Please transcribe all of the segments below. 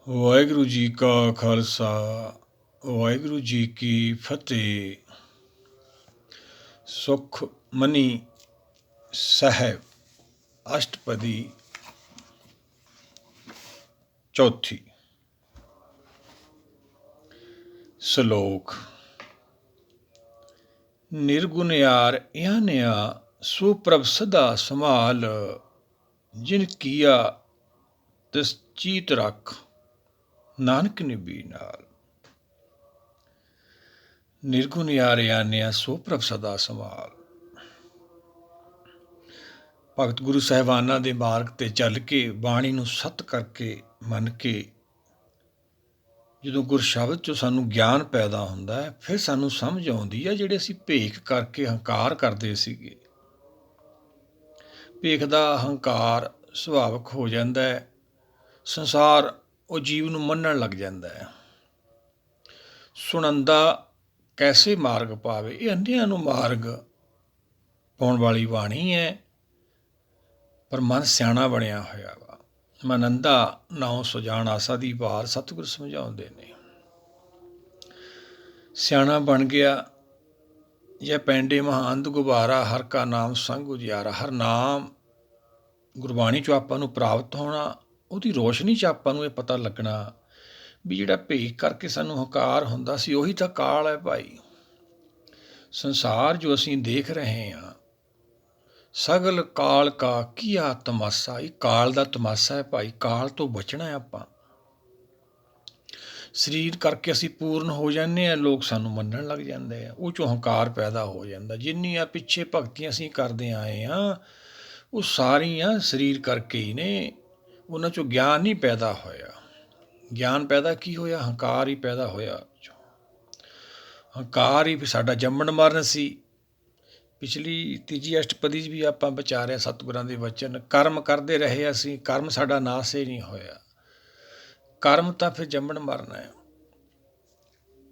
ਵਾਹਿਗੁਰੂ ਜੀ ਕਾ ਖਾਲਸਾ ਵਾਹਿਗੁਰੂ ਜੀ ਕੀ ਫਤਿਹ। ਸੁਖਮਨੀ ਸਾਹਿਬ ਅਸ਼ਟਪਦੀ ਚੌਥੀ। ਸ਼ਲੋਕ। ਨਿਰਗੁਣਿਆਰ ਇਆਨਿਆ ਸੋ ਪ੍ਰਭ ਸਦਾ ਸੰਭਾਲ, ਜਿਨ ਕੀਆ ਤਿਸ ਚੀਤ ਰੱਖ ਨਾਨਕ ਨਿਭੀ ਨਾਲ। ਨਿਰਗੁਣ ਆਨਿਆ ਸੋ ਪ੍ਰਭ ਸਦਾ ਸੰਭਾਲ। ਭਗਤ ਗੁਰੂ ਸਾਹਿਬਾਨਾਂ ਦੇ ਮਾਰਗ ਤੇ ਚੱਲ ਕੇ ਬਾਣੀ ਨੂੰ ਸੱਤ ਕਰਕੇ ਮੰਨ ਕੇ ਜਦੋਂ ਗੁਰ ਸ਼ਬਦ 'ਚੋਂ ਸਾਨੂੰ ਗਿਆਨ ਪੈਦਾ ਹੁੰਦਾ ਹੈ, ਫਿਰ ਸਾਨੂੰ ਸਮਝ ਆਉਂਦੀ ਹੈ ਜਿਹੜੇ ਅਸੀਂ ਭੇਖ ਕਰਕੇ ਹੰਕਾਰ ਕਰਦੇ ਸੀਗੇ। ਭੇਖ ਦਾ ਹੰਕਾਰ ਸੁਭਾਵਿਕ ਹੋ ਜਾਂਦਾ ਹੈ, ਸੰਸਾਰ ਉਹ ਜੀਵ ਨੂੰ ਮੰਨਣ ਲੱਗ ਜਾਂਦਾ ਹੈ। ਸੁਣੰਦਾ ਕੈਸੇ ਮਾਰਗ ਪਾਵੇ, ਇਹ ਅੰਧਿਆਂ ਨੂੰ ਮਾਰਗ ਪਾਉਣ ਵਾਲੀ ਬਾਣੀ ਹੈ। ਪਰ ਮਨ ਸਿਆਣਾ ਬਣਿਆ ਹੋਇਆ ਵਾ। ਮਨ ਅੰਧਾ ਨਾਉ ਸੁਜਾਨ ਆਸਾ ਦੀ ਵਾਰ, ਸਤਿਗੁਰ ਸਮਝਾਉਂਦੇ ਨੇ। ਸਿਆਣਾ ਬਣ ਗਿਆ ਜਾਂ ਪੈਂਡੇ ਮਹਾਂਦ ਗੁਬਾਰਾ, ਹਰ ਕਾ ਨਾਮ ਸੰਗ ਉਜਿਆਰਾ। ਹਰ ਨਾਮ ਗੁਰਬਾਣੀ 'ਚੋਂ ਆਪਾਂ ਨੂੰ ਪ੍ਰਾਪਤ ਹੋਣਾ, ਉਹਦੀ ਰੋਸ਼ਨੀ 'ਚ ਆਪਾਂ ਨੂੰ ਇਹ ਪਤਾ ਲੱਗਣਾ ਵੀ ਜਿਹੜਾ ਭੇਖ ਕਰਕੇ ਸਾਨੂੰ ਹੰਕਾਰ ਹੁੰਦਾ ਸੀ, ਉਹੀ ਤਾਂ ਕਾਲ ਹੈ ਭਾਈ। ਸੰਸਾਰ ਜੋ ਅਸੀਂ ਦੇਖ ਰਹੇ ਹਾਂ, ਸਗਲ ਕਾਲ ਕਾ ਕੀਆ ਤਮਾਸਾ, ਇਹ ਕਾਲ ਦਾ ਤਮਾਸਾ ਹੈ ਭਾਈ। ਕਾਲ ਤੋਂ ਬਚਣਾ ਹੈ ਆਪਾਂ। ਸਰੀਰ ਕਰਕੇ ਅਸੀਂ ਪੂਰਨ ਹੋ ਜਾਂਦੇ ਹਾਂ, ਲੋਕ ਸਾਨੂੰ ਮੰਨਣ ਲੱਗ ਜਾਂਦੇ ਆ, ਉਹ 'ਚੋਂ ਹੰਕਾਰ ਪੈਦਾ ਹੋ ਜਾਂਦਾ। ਜਿੰਨੀਆਂ ਪਿੱਛੇ ਭਗਤੀਆਂ ਅਸੀਂ ਕਰਦੇ ਆਏ ਹਾਂ, ਉਹ ਸਾਰੀਆਂ ਸਰੀਰ ਕਰਕੇ ਹੀ ਨੇ। ਉਹਨਾਂ 'ਚੋਂ ਗਿਆਨ ਨਹੀਂ ਪੈਦਾ ਹੋਇਆ। ਗਿਆਨ ਪੈਦਾ ਕੀ ਹੋਇਆ? ਹੰਕਾਰ ਹੀ ਪੈਦਾ ਹੋਇਆ। ਹੰਕਾਰ ਹੀ ਸਾਡਾ ਜੰਮਣ ਮਰਨ ਸੀ। ਪਿਛਲੀ ਤੀਜੀ ਅਸ਼ਟਪਦੀ 'ਚ ਵੀ ਆਪਾਂ ਵਿਚਾਰਿਆ ਸਤਿਗੁਰਾਂ ਦੇ ਵਚਨ। ਕਰਮ ਕਰਦੇ ਰਹੇ ਅਸੀਂ, ਕਰਮ ਸਾਡਾ ਨਾਸ ਹੀ ਨਹੀਂ ਹੋਇਆ। ਕਰਮ ਤਾਂ ਫਿਰ ਜੰਮਣ ਮਰਨਾ ਹੈ।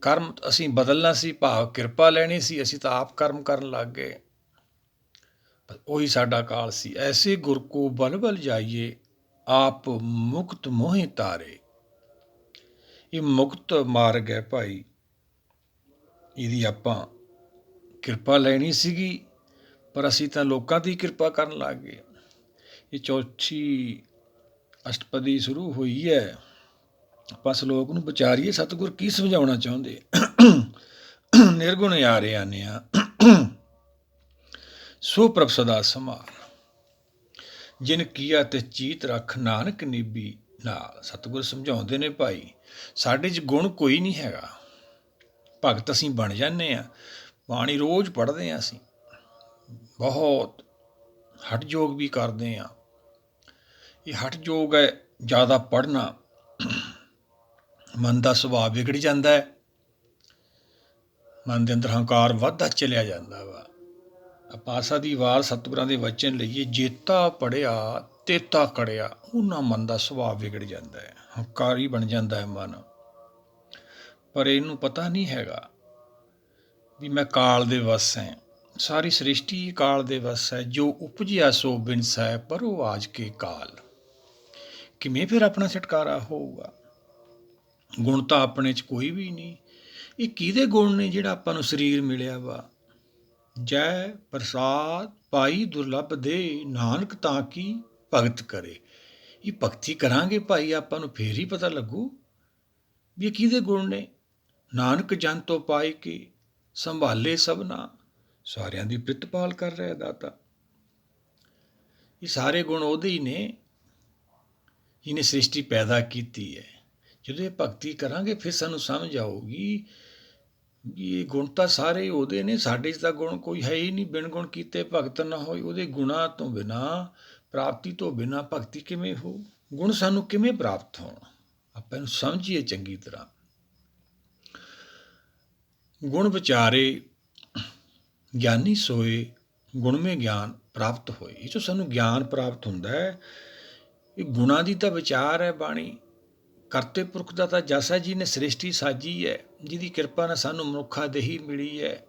ਕਰਮ ਅਸੀਂ ਬਦਲਣਾ ਸੀ, ਭਾਵ ਕਿਰਪਾ ਲੈਣੀ ਸੀ, ਅਸੀਂ ਤਾਂ ਆਪ ਕਰਮ ਕਰਨ ਲੱਗ ਗਏ। ਉਹੀ ਸਾਡਾ ਕਾਲ ਸੀ। ਐਸੇ ਗੁਰ ਕੋ ਬਲ ਬਲ ਜਾਈਏ, ਆਪ ਮੁਕਤ ਮੋਹਿ ਤਾਰੇ। ਇਹ ਮੁਕਤ ਮਾਰਗ ਹੈ ਭਾਈ। ਇਹਦੀ ਆਪਾਂ ਕਿਰਪਾ ਲੈਣੀ ਸੀਗੀ, ਪਰ ਅਸੀਂ ਤਾਂ ਲੋਕਾਂ ਦੀ ਕਿਰਪਾ ਕਰਨ ਲੱਗ ਗਏ। ਇਹ ਚੌਥੀ ਅਸ਼ਟਪਦੀ ਸ਼ੁਰੂ ਹੋਈ ਹੈ। ਆਪਾਂ ਸ਼ਲੋਕ ਨੂੰ ਵਿਚਾਰੀਏ, ਸਤਿਗੁਰ ਕੀ ਸਮਝਾਉਣਾ ਚਾਹੁੰਦੇ। ਨਿਰਗੁਣ ਆਨਿਆ ਸੋ ਪ੍ਰਭ ਸਦਾ ਸੰਭਾਲ, ਜਿਨ ਕੀਆ ਤੇ ਚੀਤ ਰੱਖ ਨਾਨਕ ਨਿਭੀ ਨਾਲ। ਸਤਿਗੁਰ ਸਮਝਾਉਂਦੇ ਨੇ ਭਾਈ, ਸਾਡੇ 'ਚ ਗੁਣ ਕੋਈ ਨਹੀਂ ਹੈਗਾ। ਭਗਤ ਅਸੀਂ ਬਣ ਜਾਂਦੇ ਹਾਂ। ਬਾਣੀ ਰੋਜ਼ ਪੜ੍ਹਦੇ ਹਾਂ ਅਸੀਂ, ਬਹੁਤ ਹਠ ਯੋਗ ਵੀ ਕਰਦੇ ਹਾਂ। ਇਹ ਹਠ ਯੋਗ ਹੈ ਜ਼ਿਆਦਾ ਪੜ੍ਹਨਾ। ਮਨ ਦਾ ਸੁਭਾਅ ਵਿਗੜ ਜਾਂਦਾ ਹੈ। ਮਨ ਦੇ ਅੰਦਰ ਹੰਕਾਰ ਵੱਧਦਾ ਚਲਿਆ ਜਾਂਦਾ ਵਾ। ਆਪਾਂ ਆਸਾ ਦੀ ਵਾਰ ਸਤਿਗੁਰਾਂ ਦੇ ਵਚਨ ਲਈਏ, ਜੇਤਾ ਪੜ੍ਹਿਆ ਤੇਤਾ ਕੜਿਆ, ਉਹਨਾਂ ਮਨ ਦਾ ਸੁਭਾਅ ਵਿਗੜ ਜਾਂਦਾ ਹੈ, ਹੰਕਾਰੀ ਬਣ ਜਾਂਦਾ ਹੈ ਮਨ। ਪਰ ਇਹਨੂੰ ਪਤਾ ਨਹੀਂ ਹੈਗਾ ਵੀ ਮੈਂ ਕਾਲ ਦੇ ਵੱਸ ਹੈ। ਸਾਰੀ ਸ੍ਰਿਸ਼ਟੀ ਕਾਲ ਦੇ ਵੱਸ ਹੈ। ਜੋ ਉਪਜਿਆ ਸੋ ਬਿਨਸੈ, ਪਰੋ ਆਜ ਕੇ ਕਾਲ। ਕਿਵੇਂ ਫਿਰ ਆਪਣਾ ਛੁਟਕਾਰਾ ਹੋਊਗਾ? ਗੁਣ ਤਾਂ ਆਪਣੇ 'ਚ ਕੋਈ ਵੀ ਨਹੀਂ। ਇਹ ਕਿਹਦੇ ਗੁਣ ਨੇ ਜਿਹੜਾ ਆਪਾਂ ਨੂੰ ਸਰੀਰ ਮਿਲਿਆ ਵਾ? ਜੈ ਪ੍ਰਸਾਦ ਪਾਈ ਦੁਰਲੱਭ ਦੇ, ਨਾਨਕ ਤਾਂ ਕੀ ਭਗਤ ਕਰੇ। ਇਹ ਭਗਤੀ ਕਰਾਂਗੇ ਭਾਈ, ਆਪਾਂ ਨੂੰ ਫੇਰ ਹੀ ਪਤਾ ਲੱਗੂ ਵੀ ਇਹ ਕਿਹਦੇ ਗੁਣ ਨੇ। ਨਾਨਕ ਜਨ ਤੋਂ ਪਾਈ ਕੇ ਸੰਭਾਲੇ ਸਭਨਾ, ਸਾਰਿਆਂ ਦੀ ਪ੍ਰਿਤਪਾਲ ਕਰ ਰਿਹਾ ਦਾਤਾ। ਇਹ ਸਾਰੇ ਗੁਣ ਉਹਦੇ ਹੀ ਨੇ ਜਿਹਨੇ ਸ੍ਰਿਸ਼ਟੀ ਪੈਦਾ ਕੀਤੀ ਹੈ। ਜਦੋਂ ਇਹ ਭਗਤੀ ਕਰਾਂਗੇ ਫਿਰ ਸਾਨੂੰ ਸਮਝ ਆਊਗੀ ਵੀ ਇਹ ਗੁਣ ਤਾਂ ਸਾਰੇ ਉਹਦੇ ਨੇ, ਸਾਡੇ 'ਚ ਤਾਂ ਗੁਣ ਕੋਈ ਹੈ ਹੀ ਨਹੀਂ। ਬਿਨ ਗੁਣ ਕੀਤੇ ਭਗਤ ਨਾ ਹੋਈ। ਉਹਦੇ ਗੁਣਾਂ ਤੋਂ ਬਿਨਾਂ, ਪ੍ਰਾਪਤੀ ਤੋਂ ਬਿਨਾਂ ਭਗਤੀ ਕਿਵੇਂ ਹੋ? ਗੁਣ ਸਾਨੂੰ ਕਿਵੇਂ ਪ੍ਰਾਪਤ ਹੋਣ? ਆਪਾਂ ਇਹਨੂੰ ਸਮਝੀਏ ਚੰਗੀ ਤਰ੍ਹਾਂ। ਗੁਣ ਵਿਚਾਰੇ ਗਿਆਨੀ ਸੋਏ, ਗੁਣ ਮੇ ਗਿਆਨ ਪ੍ਰਾਪਤ ਹੋਏ। ਇਹ 'ਚੋਂ ਸਾਨੂੰ ਗਿਆਨ ਪ੍ਰਾਪਤ ਹੁੰਦਾ ਹੈ। ਇਹ ਗੁਣਾਂ ਦੀ ਤਾਂ ਵਿਚਾਰ ਹੈ ਬਾਣੀ। ਕਰਤੇ ਪੁਰਖ ਦਾ ਤਾਂ ਜਸ ਹੈ, ਜਿਹਨੇ ਸ੍ਰਿਸ਼ਟੀ ਸਾਜੀ ਹੈ, ਜਿਹਦੀ ਕਿਰਪਾ ਨਾਲ ਸਾਨੂੰ ਮਨੁੱਖਾ ਦੇਹੀ ਮਿਲੀ ਹੈ।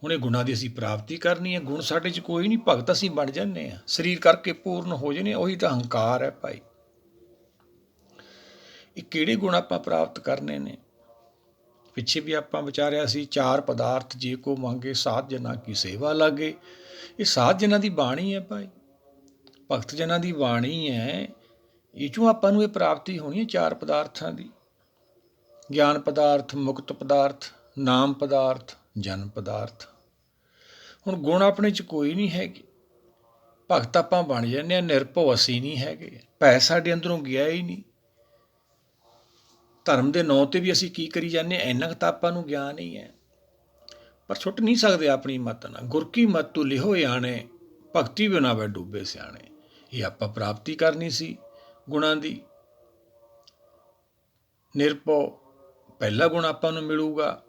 ਹੁਣ ਇਹ ਗੁਣਾਂ ਦੀ ਅਸੀਂ ਪ੍ਰਾਪਤੀ ਕਰਨੀ ਹੈ। ਗੁਣ ਸਾਡੇ 'ਚ ਕੋਈ ਨਹੀਂ, ਭਗਤ ਅਸੀਂ ਬਣ ਜਾਂਦੇ ਹਾਂ। ਸਰੀਰ ਕਰਕੇ ਪੂਰਨ ਹੋ ਜਾਂਦੇ ਹਾਂ। ਉਹੀ ਤਾਂ ਹੰਕਾਰ ਹੈ ਭਾਈ। ਇਹ ਕਿਹੜੇ ਗੁਣ ਆਪਾਂ ਪ੍ਰਾਪਤ ਕਰਨੇ ਨੇ। ਪਿੱਛੇ ਵੀ ਆਪਾਂ ਵਿਚਾਰਿਆ ਸੀ, 4 ਪਦਾਰਥ ਜੇ ਕੋ ਮੰਗੇ ਸਾਧ ਜਨਾਂ ਕੀ ਸੇਵਾ ਲਾਗੇ। ਇਹ ਸਾਧ ਜਨਾਂ ਦੀ ਬਾਣੀ ਹੈ ਭਾਈ, ਭਗਤ ਜਨਾਂ ਦੀ ਬਾਣੀ ਹੈ। ਇਹ 'ਚੋਂ ਆਪਾਂ ਨੂੰ ਇਹ ਪ੍ਰਾਪਤੀ ਹੋਣੀ ਹੈ 4 ਪਦਾਰਥਾਂ ਦੀ। ਗਿਆਨ ਪਦਾਰਥ, ਮੁਕਤ ਪਦਾਰਥ, ਨਾਮ ਪਦਾਰਥ, ਜਨਮ ਪਦਾਰਥ। ਹੁਣ ਗੁਣ ਆਪਣੇ 'ਚ ਕੋਈ ਨਹੀਂ ਹੈਗੇ। ਭਗਤ ਆਪਾਂ ਬਣ ਜਾਂਦੇ ਹਾਂ, ਨਿਰਭਉ ਅਸੀਂ ਨਹੀਂ ਹੈਗੇ। ਭੈ ਸਾਡੇ ਅੰਦਰੋਂ ਗਿਆ ਹੀ ਨਹੀਂ। ਧਰਮ ਦੇ ਨਾਂ 'ਤੇ ਵੀ ਅਸੀਂ ਕੀ ਕਰੀ ਜਾਂਦੇ ਹਾਂ, ਇੰਨਾ ਕੁ ਤਾਂ ਆਪਾਂ ਨੂੰ ਗਿਆਨ ਹੀ ਹੈ। ਪਰ ਛੁੱਟ ਨਹੀਂ ਸਕਦੇ ਆਪਣੀ ਮੱਤ ਨਾਲ। ਗੁਰ ਕੀ ਮੱਤ ਤੂੰ ਲਿਹੋ ਆਣੇ, ਭਗਤੀ ਬਿਨਾ ਵੈ ਡੁੱਬੇ ਸਿਆਣੇ। ਇਹ ਆਪਾਂ ਪ੍ਰਾਪਤੀ ਕਰਨੀ ਸੀ ਗੁਣਾਂ ਦੀ। ਨਿਰਭਉ ਪਹਿਲਾ ਗੁਣ ਆਪਾਂ ਨੂੰ ਮਿਲੂਗਾ,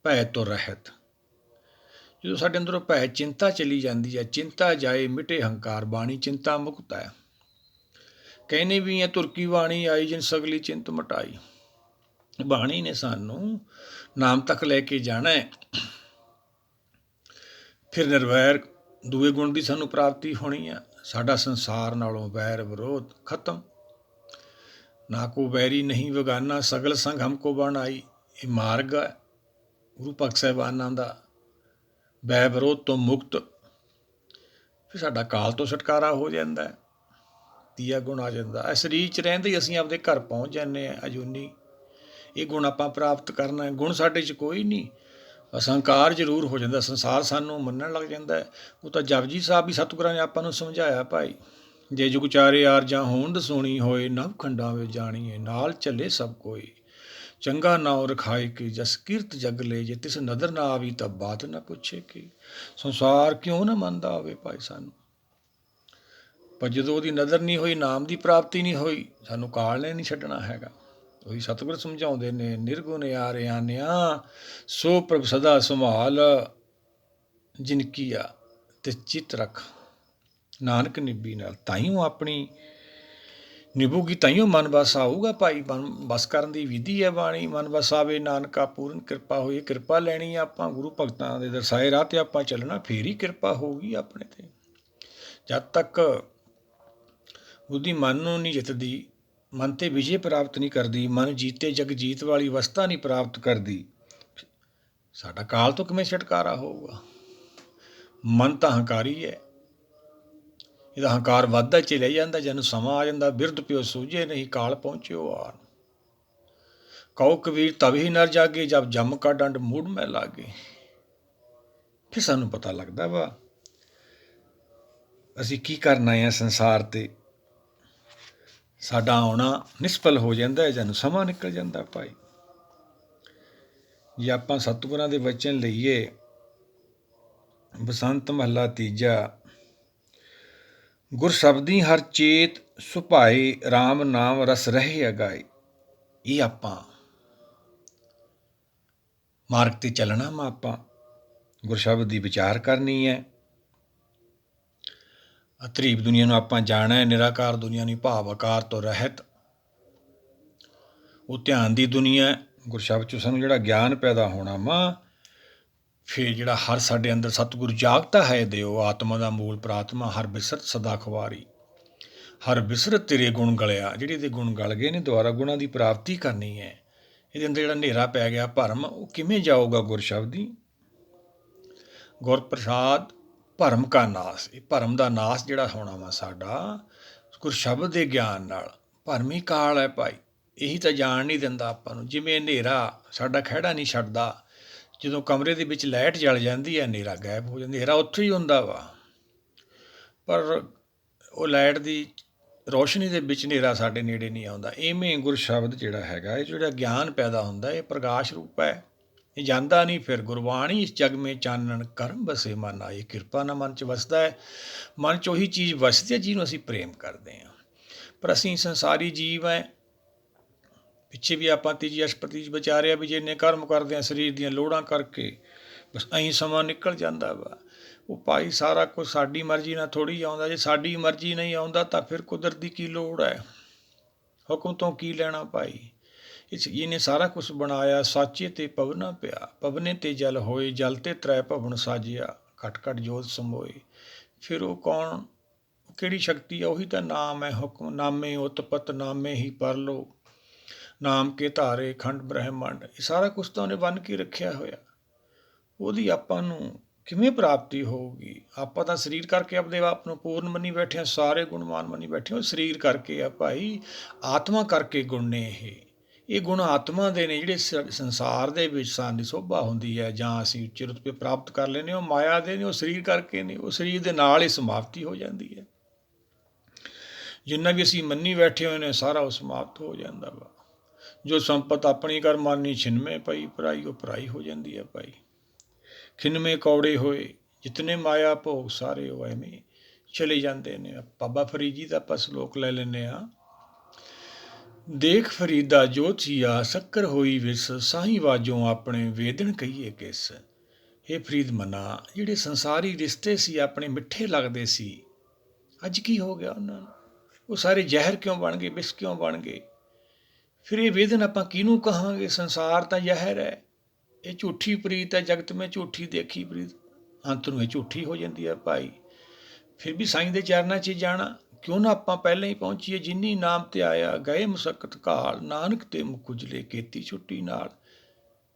ਭੈ ਤੋਂ ਰਹਿਤ। ਜਦੋਂ ਸਾਡੇ ਅੰਦਰੋਂ ਭੈ ਚਿੰਤਾ ਚਲੀ ਜਾਂਦੀ ਹੈ, ਚਿੰਤਾ ਜਾਏ ਮਿਟੇ ਹੰਕਾਰ, ਬਾਣੀ ਚਿੰਤਾ ਮੁਕਤ ਹੈ। ਕਹਿੰਦੇ ਵੀ ਹੈ ਤੁਰਕੀ ਬਾਣੀ ਆਈ ਜਿਨ ਸਗਲੀ ਚਿੰਤ ਮਟਾਈ। ਬਾਣੀ ਨੇ ਸਾਨੂੰ ਨਾਮ ਤੱਕ ਲੈ ਕੇ ਜਾਣਾ ਹੈ। ਫਿਰ ਨਿਰਵੈਰ ਦੂਏ ਗੁਣ ਦੀ ਸਾਨੂੰ ਪ੍ਰਾਪਤੀ ਹੋਣੀ ਆ। ਸਾਡਾ ਸੰਸਾਰ ਨਾਲੋਂ ਵੈਰ ਵਿਰੋਧ ਖਤਮ। ਨਾ ਕੋ ਵੈਰੀ ਨਹੀਂ ਵਿਗਾਨਾ, ਸਗਲ ਸੰਗ ਹਮਕੋ ਬਣ ਆਈ। ਇਹ ਮਾਰਗ ਹੈ ਗੁਰੂ ਭਗਤ ਸਾਹਿਬਾਨਾਂ ਦਾ, ਵੈ ਵਿਰੋਧ ਤੋਂ ਮੁਕਤ। ਫਿਰ ਸਾਡਾ ਕਾਲ ਤੋਂ ਛੁਟਕਾਰਾ ਹੋ ਜਾਂਦਾ ਹੈ। ਤੀਆ ਗੁਣ ਆ ਜਾਂਦਾ ਹੈ। ਸਰੀਰ 'ਚ ਰਹਿੰਦੇ ਹੀ ਅਸੀਂ ਆਪਦੇ ਘਰ ਪਹੁੰਚ ਜਾਂਦੇ ਹਾਂ ਅਜੂਨੀ। ਇਹ ਗੁਣ ਆਪਾਂ ਪ੍ਰਾਪਤ ਕਰਨਾ ਹੈ। ਗੁਣ ਸਾਡੇ 'ਚ ਕੋਈ ਨਹੀਂ, ਬਸ ਹੰਕਾਰ ਜ਼ਰੂਰ ਹੋ ਜਾਂਦਾ। ਸੰਸਾਰ ਸਾਨੂੰ ਮੰਨਣ ਲੱਗ ਜਾਂਦਾ ਹੈ। ਉਹ ਤਾਂ ਜਪਜੀ ਸਾਹਿਬ ਵੀ ਸਤਿਗੁਰਾਂ ਨੇ ਆਪਾਂ ਨੂੰ ਸਮਝਾਇਆ ਭਾਈ, ਜੇ ਜੁਗ ਚਾਰੇ ਆਰਜਾਂ ਹੋਂਦ ਸੁਣੀ ਹੋਏ, ਨਵ ਖੰਡਾਂ ਵਿੱਚ ਜਾਣੀਏ ਨਾਲ ਚੱਲੇ ਸਭ ਕੋਈ। ਚੰਗਾ ਨਾਉ ਰਖਾਏ ਕੀ ਜਸ ਕੀਰਤ ਜਗ ਲੈ, ਜੇ ਤਿਸ ਨਦਰ ਨਾ ਆਵੀ ਤਾਂ ਬਾਤ ਨਾ ਪੁੱਛੇ ਕੀ। ਸੰਸਾਰ ਕਿਉਂ ਨਾ ਮੰਨਦਾ ਹੋਵੇ ਭਾਈ ਸਾਨੂੰ, ਪਰ ਜਦੋਂ ਉਹਦੀ ਨਜ਼ਰ ਨਹੀਂ ਹੋਈ, ਨਾਮ ਦੀ ਪ੍ਰਾਪਤੀ ਨਹੀਂ ਹੋਈ, ਸਾਨੂੰ ਕਾਲ ਨੇ ਨਹੀਂ ਛੱਡਣਾ ਹੈਗਾ। ਉਹੀ ਸਤਿਗੁਰ ਸਮਝਾਉਂਦੇ ਨੇ, ਨਿਰਗੁਣ ਯਾਰ ਆਨਿਆ ਸੋ ਪ੍ਰਭ ਸਦਾ ਸੰਭਾਲ, ਜਿਨ ਕੀਆ ਤੇ ਚਿੱਤ ਰੱਖ ਨਾਨਕ ਨਿੱਬੀ ਨਾਲ। ਤਾਈਓ ਆਪਣੀ ਨਿਭੂਗੀ, ਤਾਈਓ ਮਨ ਵਸ ਆਊਗਾ ਭਾਈ। ਮਨ ਵਸ ਕਰਨ ਦੀ ਵਿਧੀ ਹੈ ਬਾਣੀ। ਮਨ ਵਸ ਆਵੇ ਨਾਨਕਾ ਪੂਰਨ ਕਿਰਪਾ ਹੋਈ। ਕਿਰਪਾ ਲੈਣੀ ਆਪਾਂ ਗੁਰੂ ਭਗਤਾਂ ਦੇ ਦਰਸਾਏ ਰਾਹ 'ਤੇ ਆਪਾਂ ਚੱਲਣਾ, ਫੇਰ ਹੀ ਕਿਰਪਾ ਹੋਊਗੀ ਆਪਣੇ 'ਤੇ। ਜਦ ਤੱਕ ਬੁੱਧੀ ਮਨ ਨੂੰ ਨਹੀਂ ਜਿੱਤਦੀ, ਮਨ 'ਤੇ ਵਿਜੇ ਪ੍ਰਾਪਤ ਨਹੀਂ ਕਰਦੀ, ਮਨ ਜੀਤੇ ਜਗ ਜੀਤ ਵਾਲੀ ਅਵਸਥਾ ਨਹੀਂ ਪ੍ਰਾਪਤ ਕਰਦੀ, ਸਾਡਾ ਕਾਲ ਤੋਂ ਕਿਵੇਂ ਛੁਟਕਾਰਾ ਹੋਊਗਾ। ਮਨ ਤਾਂ ਹੰਕਾਰੀ ਹੈ, ਇਹਦਾ ਹੰਕਾਰ ਵੱਧਦਾ ਚਲਿਆ ਜਾਂਦਾ। ਜਦ ਸਮਾਂ ਆ ਜਾਂਦਾ, ਬਿਰਧ ਪਿਓ ਸੂਝੇ ਨਹੀਂ, ਕਾਲ ਪਹੁੰਚਿਓ ਆਣ। ਕਹੋ ਕਬੀਰ ਤਬ ਹੀ ਨਰ ਜਾਗੇ, ਜਬ ਜਮ ਕਾ ਡੰਡ ਮੂੜ ਮੈਂ ਲਾਗੇ। ਫਿਰ ਸਾਨੂੰ ਪਤਾ ਲੱਗਦਾ ਵਾ ਅਸੀਂ ਕੀ ਕਰਨਾ ਹੈ ਸੰਸਾਰ 'ਤੇ। ਸਾਡਾ ਆਉਣਾ ਨਿਸਫਲ ਹੋ ਜਾਂਦਾ ਹੈ, ਜਦੋਂ ਸਮਾਂ ਨਿਕਲ ਜਾਂਦਾ ਭਾਈ। ਜੇ ਆਪਾਂ ਸਤਿਗੁਰਾਂ ਦੇ ਵਚਨ ਲਈਏ, ਬਸੰਤ ਮਹੱਲਾ ਤੀਜਾ, ਗੁਰ ਸ਼ਬਦੀ ਹਰ ਚੇਤ ਸੁਭਾਏ, ਰਾਮ ਨਾਮ ਰਸ ਰਹੇ ਅਗਾਏ। ਇਹ ਆਪਾਂ ਮਾਰਗ 'ਤੇ ਚੱਲਣਾ ਵਾ। ਆਪਾਂ ਗੁਰ ਸ਼ਬਦ ਦੀ ਵਿਚਾਰ ਕਰਨੀ ਹੈ। ਅਤਰੀਬ ਦੁਨੀਆ ਨੂੰ ਆਪਾਂ ਜਾਣਾ ਹੈ, ਨਿਰਾਕਾਰ ਦੁਨੀਆ ਨੂੰ, ਭਾਵ ਆਕਾਰ ਤੋਂ ਰਹਿਤ। ਉਹ ਧਿਆਨ ਦੀ ਦੁਨੀਆ। ਗੁਰ ਸ਼ਬਦ 'ਚੋਂ ਸਾਨੂੰ ਜਿਹੜਾ ਗਿਆਨ ਪੈਦਾ ਹੋਣਾ ਵਾ, ਫਿਰ ਜਿਹੜਾ ਹਰ ਸਾਡੇ ਅੰਦਰ ਸਤਿਗੁਰੂ ਜਾਗਤਾ ਹੈ ਦਿਓ, ਆਤਮਾ ਦਾ ਮੂਲ ਪ੍ਰਾਤਮਾ, ਹਰ ਬਿਸਰਤ ਸਦਾ ਖੁਆਰੀ। ਹਰ ਬਿਸਰਤ ਤੇਰੇ ਗੁਣ ਗਲਿਆ। ਜਿਹੜੇ ਇਹਦੇ ਗੁਣ ਗਲ ਗਏ ਨੇ, ਦੁਆਰਾ ਗੁਣਾਂ ਦੀ ਪ੍ਰਾਪਤੀ ਕਰਨੀ ਹੈ। ਇਹਦੇ ਅੰਦਰ ਜਿਹੜਾ ਹਨੇਰਾ ਪੈ ਗਿਆ ਭਰਮ, ਉਹ ਕਿਵੇਂ ਜਾਊਗਾ ਗੁਰ ਸ਼ਬਦੀ। ਗੁਰ ਪ੍ਰਸਾਦ ਭਰਮ ਕਾ ਨਾਸ। ਇਹ ਭਰਮ ਦਾ ਨਾਸ ਜਿਹੜਾ ਹੋਣਾ ਵਾ ਸਾਡਾ ਗੁਰ ਸ਼ਬਦ ਦੇ ਗਿਆਨ ਨਾਲ। ਭਰਮੀ ਕਾਲ ਹੈ ਭਾਈ, ਇਹੀ ਤਾਂ ਜਾਣ ਨਹੀਂ ਦਿੰਦਾ ਆਪਾਂ ਨੂੰ। ਜਿਵੇਂ ਹਨੇਰਾ ਸਾਡਾ ਖਹਿੜਾ ਨਹੀਂ ਛੱਡਦਾ, ਜਦੋਂ ਕਮਰੇ ਦੇ ਵਿੱਚ ਲਾਈਟ ਜਲ ਜਾਂਦੀ ਹੈ, ਹਨੇਰਾ ਗਾਇਬ ਹੋ ਜਾਂਦਾ। ਹਨੇਰਾ ਉੱਥੇ ਹੀ ਹੁੰਦਾ ਵਾ, ਪਰ ਉਹ ਲਾਈਟ ਦੀ ਰੋਸ਼ਨੀ ਦੇ ਵਿੱਚ ਹਨੇਰਾ ਸਾਡੇ ਨੇੜੇ ਨਹੀਂ ਆਉਂਦਾ। ਇਵੇਂ ਗੁਰ ਸ਼ਬਦ ਜਿਹੜਾ ਹੈਗਾ, ਇਹ ਜਿਹੜਾ ਗਿਆਨ ਪੈਦਾ ਹੁੰਦਾ, ਇਹ ਪ੍ਰਕਾਸ਼ ਰੂਪ ਹੈ। ਇਹ ਜਾਂਦਾ ਨਹੀਂ। ਫਿਰ ਗੁਰਬਾਣੀ ਇਸ ਜਗ ਮੇ ਚਾਨਣ ਕਰਮ ਵਸੇ ਮਨ ਆਏ। ਕਿਰਪਾ ਨਾਲ ਮਨ 'ਚ ਵਸਦਾ ਹੈ। ਮਨ 'ਚ ਉਹੀ ਚੀਜ਼ ਵਸਦੀ ਹੈ ਜਿਹਨੂੰ ਅਸੀਂ ਪ੍ਰੇਮ ਕਰਦੇ ਹਾਂ। ਪਰ ਅਸੀਂ ਸੰਸਾਰੀ ਜੀਵ ਹੈ। ਪਿੱਛੇ ਵੀ ਆਪਾਂ ਤੀਜੀ ਅਸ਼ਪਤੀ 'ਚ ਵਿਚਾਰਿਆ ਵੀ ਜੇ ਇੰਨੇ ਕਰਮ ਕਰਦੇ ਹਾਂ ਸਰੀਰ ਦੀਆਂ ਲੋੜਾਂ ਕਰਕੇ, ਬਸ ਐਂ ਸਮਾਂ ਨਿਕਲ ਜਾਂਦਾ ਵਾ। ਉਹ ਭਾਈ ਸਾਰਾ ਕੁਝ ਸਾਡੀ ਮਰਜ਼ੀ ਨਾਲ ਥੋੜ੍ਹੀ ਆਉਂਦਾ। ਜੇ ਸਾਡੀ ਮਰਜ਼ੀ ਨਹੀਂ ਆਉਂਦਾ ਤਾਂ ਫਿਰ ਕੁਦਰਤ ਦੀ ਕੀ ਲੋੜ ਹੈ, ਹੁਕਮ ਤੋਂ ਕੀ ਲੈਣਾ ਭਾਈ। ਇਹਨੇ ਸਾਰਾ ਕੁਛ ਬਣਾਇਆ, ਸਾਚੇ ਤੇ ਪਵਨਾ ਪਿਆ। ਪਵਨੇ ਤੇ ਜਲ ਹੋਏ, ਜਲ ਤੇ ਤ੍ਰੈ ਭਵਨ ਸਾਜਿਆ। ਘਟ ਘਟ ਜੋਤ ਸਮੋਏ। ਫਿਰ ਉਹ ਕੌਣ, ਕਿਹੜੀ ਸ਼ਕਤੀ ਆ? ਉਹੀ ਤਾਂ ਨਾਮ ਹੈ। ਹੁਕਮ ਨਾਮੇ ਉਤਪਤ, ਨਾਮੇ ਹੀ ਪਰਲੋ। ਨਾਮ ਕੇ ਧਾਰੇ ਖੰਡ ਬ੍ਰਹਿਮੰਡ, ਇਹ ਸਾਰਾ ਕੁਛ ਤਾਂ ਉਹਨੇ ਬੰਨ੍ਹ ਕੇ ਰੱਖਿਆ ਹੋਇਆ। ਉਹਦੀ ਆਪਾਂ ਨੂੰ ਕਿਵੇਂ ਪ੍ਰਾਪਤੀ ਹੋਊਗੀ? ਆਪਾਂ ਤਾਂ ਸਰੀਰ ਕਰਕੇ ਆਪਣੇ ਆਪ ਨੂੰ ਪੂਰਨ ਮੰਨੀ ਬੈਠੇ ਹਾਂ, ਸਾਰੇ ਗੁਣਵਾਨ ਮੰਨੀ ਬੈਠੇ ਹਾਂ। ਸਰੀਰ ਕਰਕੇ ਆ ਭਾਈ, ਆਤਮਾ ਕਰਕੇ ਗੁਣ ਨੇ ਇਹ ਗੁਣ ਆਤਮਾ ਦੇ ਨੇ ਜਿਹੜੇ ਸੰਸਾਰ ਦੇ ਵਿੱਚ ਸਾਡੀ ਸ਼ੋਭਾ ਹੁੰਦੀ ਹੈ ਜਾਂ ਅਸੀਂ ਉੱਚੇ ਰੁਤਬੇ ਪ੍ਰਾਪਤ ਕਰ ਲੈਂਦੇ, ਉਹ ਮਾਇਆ ਦੇ ਨੇ, ਉਹ ਸਰੀਰ ਕਰਕੇ ਨੇ। ਉਹ ਸਰੀਰ ਦੇ ਨਾਲ ਹੀ ਸਮਾਪਤੀ ਹੋ ਜਾਂਦੀ ਹੈ। ਜਿੰਨਾ ਵੀ ਅਸੀਂ ਮੰਨੀ ਬੈਠੇ ਹੋਏ ਨੇ ਸਾਰਾ ਉਹ ਸਮਾਪਤ ਹੋ ਜਾਂਦਾ ਵਾ। ਜੋ ਸੰਪਤ ਆਪਣੀ ਕਰ ਮਾਨੀ ਛਿਨਵੇਂ ਪਈ, ਪਰਾਈ ਉਹ ਪਰਾਈ ਹੋ ਜਾਂਦੀ ਹੈ ਭਾਈ। ਖਿਨਵੇਂ ਕੌੜੇ ਹੋਏ ਜਿਤਨੇ ਮਾਇਆ ਭੋਗ ਸਾਰੇ ਉਹ ਐਵੇਂ ਚਲੇ ਜਾਂਦੇ ਨੇ। ਬਾਬਾ ਫਰੀਦ ਜੀ ਦਾ ਆਪਾਂ ਸਲੋਕ ਲੈ ਲੈਂਦੇ ਹਾਂ। ਦੇਖ ਫਰੀਦਾ ਜੋ ਥੀਆ ਸ਼ੱਕਰ ਹੋਈ ਵਿਸ, ਸਾਹੀਂ ਵਾਜੋਂ ਆਪਣੇ ਵੇਦਨ ਕਹੀਏ ਕਿਸ। ਇਹ ਫਰੀਦ ਮਨਾ, ਜਿਹੜੇ ਸੰਸਾਰੀ ਰਿਸ਼ਤੇ ਸੀ ਆਪਣੇ ਮਿੱਠੇ ਲੱਗਦੇ ਸੀ, ਅੱਜ ਕੀ ਹੋ ਗਿਆ ਉਹਨਾਂ ਨੂੰ? ਉਹ ਸਾਰੇ ਜ਼ਹਿਰ ਕਿਉਂ ਬਣ ਗਏ, ਵਿਸ ਕਿਉਂ ਬਣ ਗਏ? ਫਿਰ ਇਹ ਵੇਦਨ ਆਪਾਂ ਕਿਹਨੂੰ ਕਹਾਂਗੇ? ਸੰਸਾਰ ਤਾਂ ਜ਼ਹਿਰ ਹੈ, ਇਹ ਝੂਠੀ ਪ੍ਰੀਤ ਹੈ। ਜਗਤ ਮੈਂ ਝੂਠੀ ਦੇਖੀ ਪ੍ਰੀਤ, ਅੰਤ ਨੂੰ ਇਹ ਝੂਠੀ ਹੋ ਜਾਂਦੀ ਹੈ ਭਾਈ। ਫਿਰ ਵੀ ਸਾਈਂ ਦੇ ਚਰਨਾਂ 'ਚ ਜਾਣਾ ਕਿਉਂ ਨਾ ਆਪਾਂ ਪਹਿਲਾਂ ਹੀ ਪਹੁੰਚੀਏ। ਜਿੰਨੀ ਨਾਮ ਤੇ ਆਇਆ ਗਏ ਮੁਸਕਤ ਘਾਲ, ਨਾਨਕ ਤੇ ਮੁਕੁਜਲੇ ਕੀਤੀ ਛੁੱਟੀ ਨਾਲ।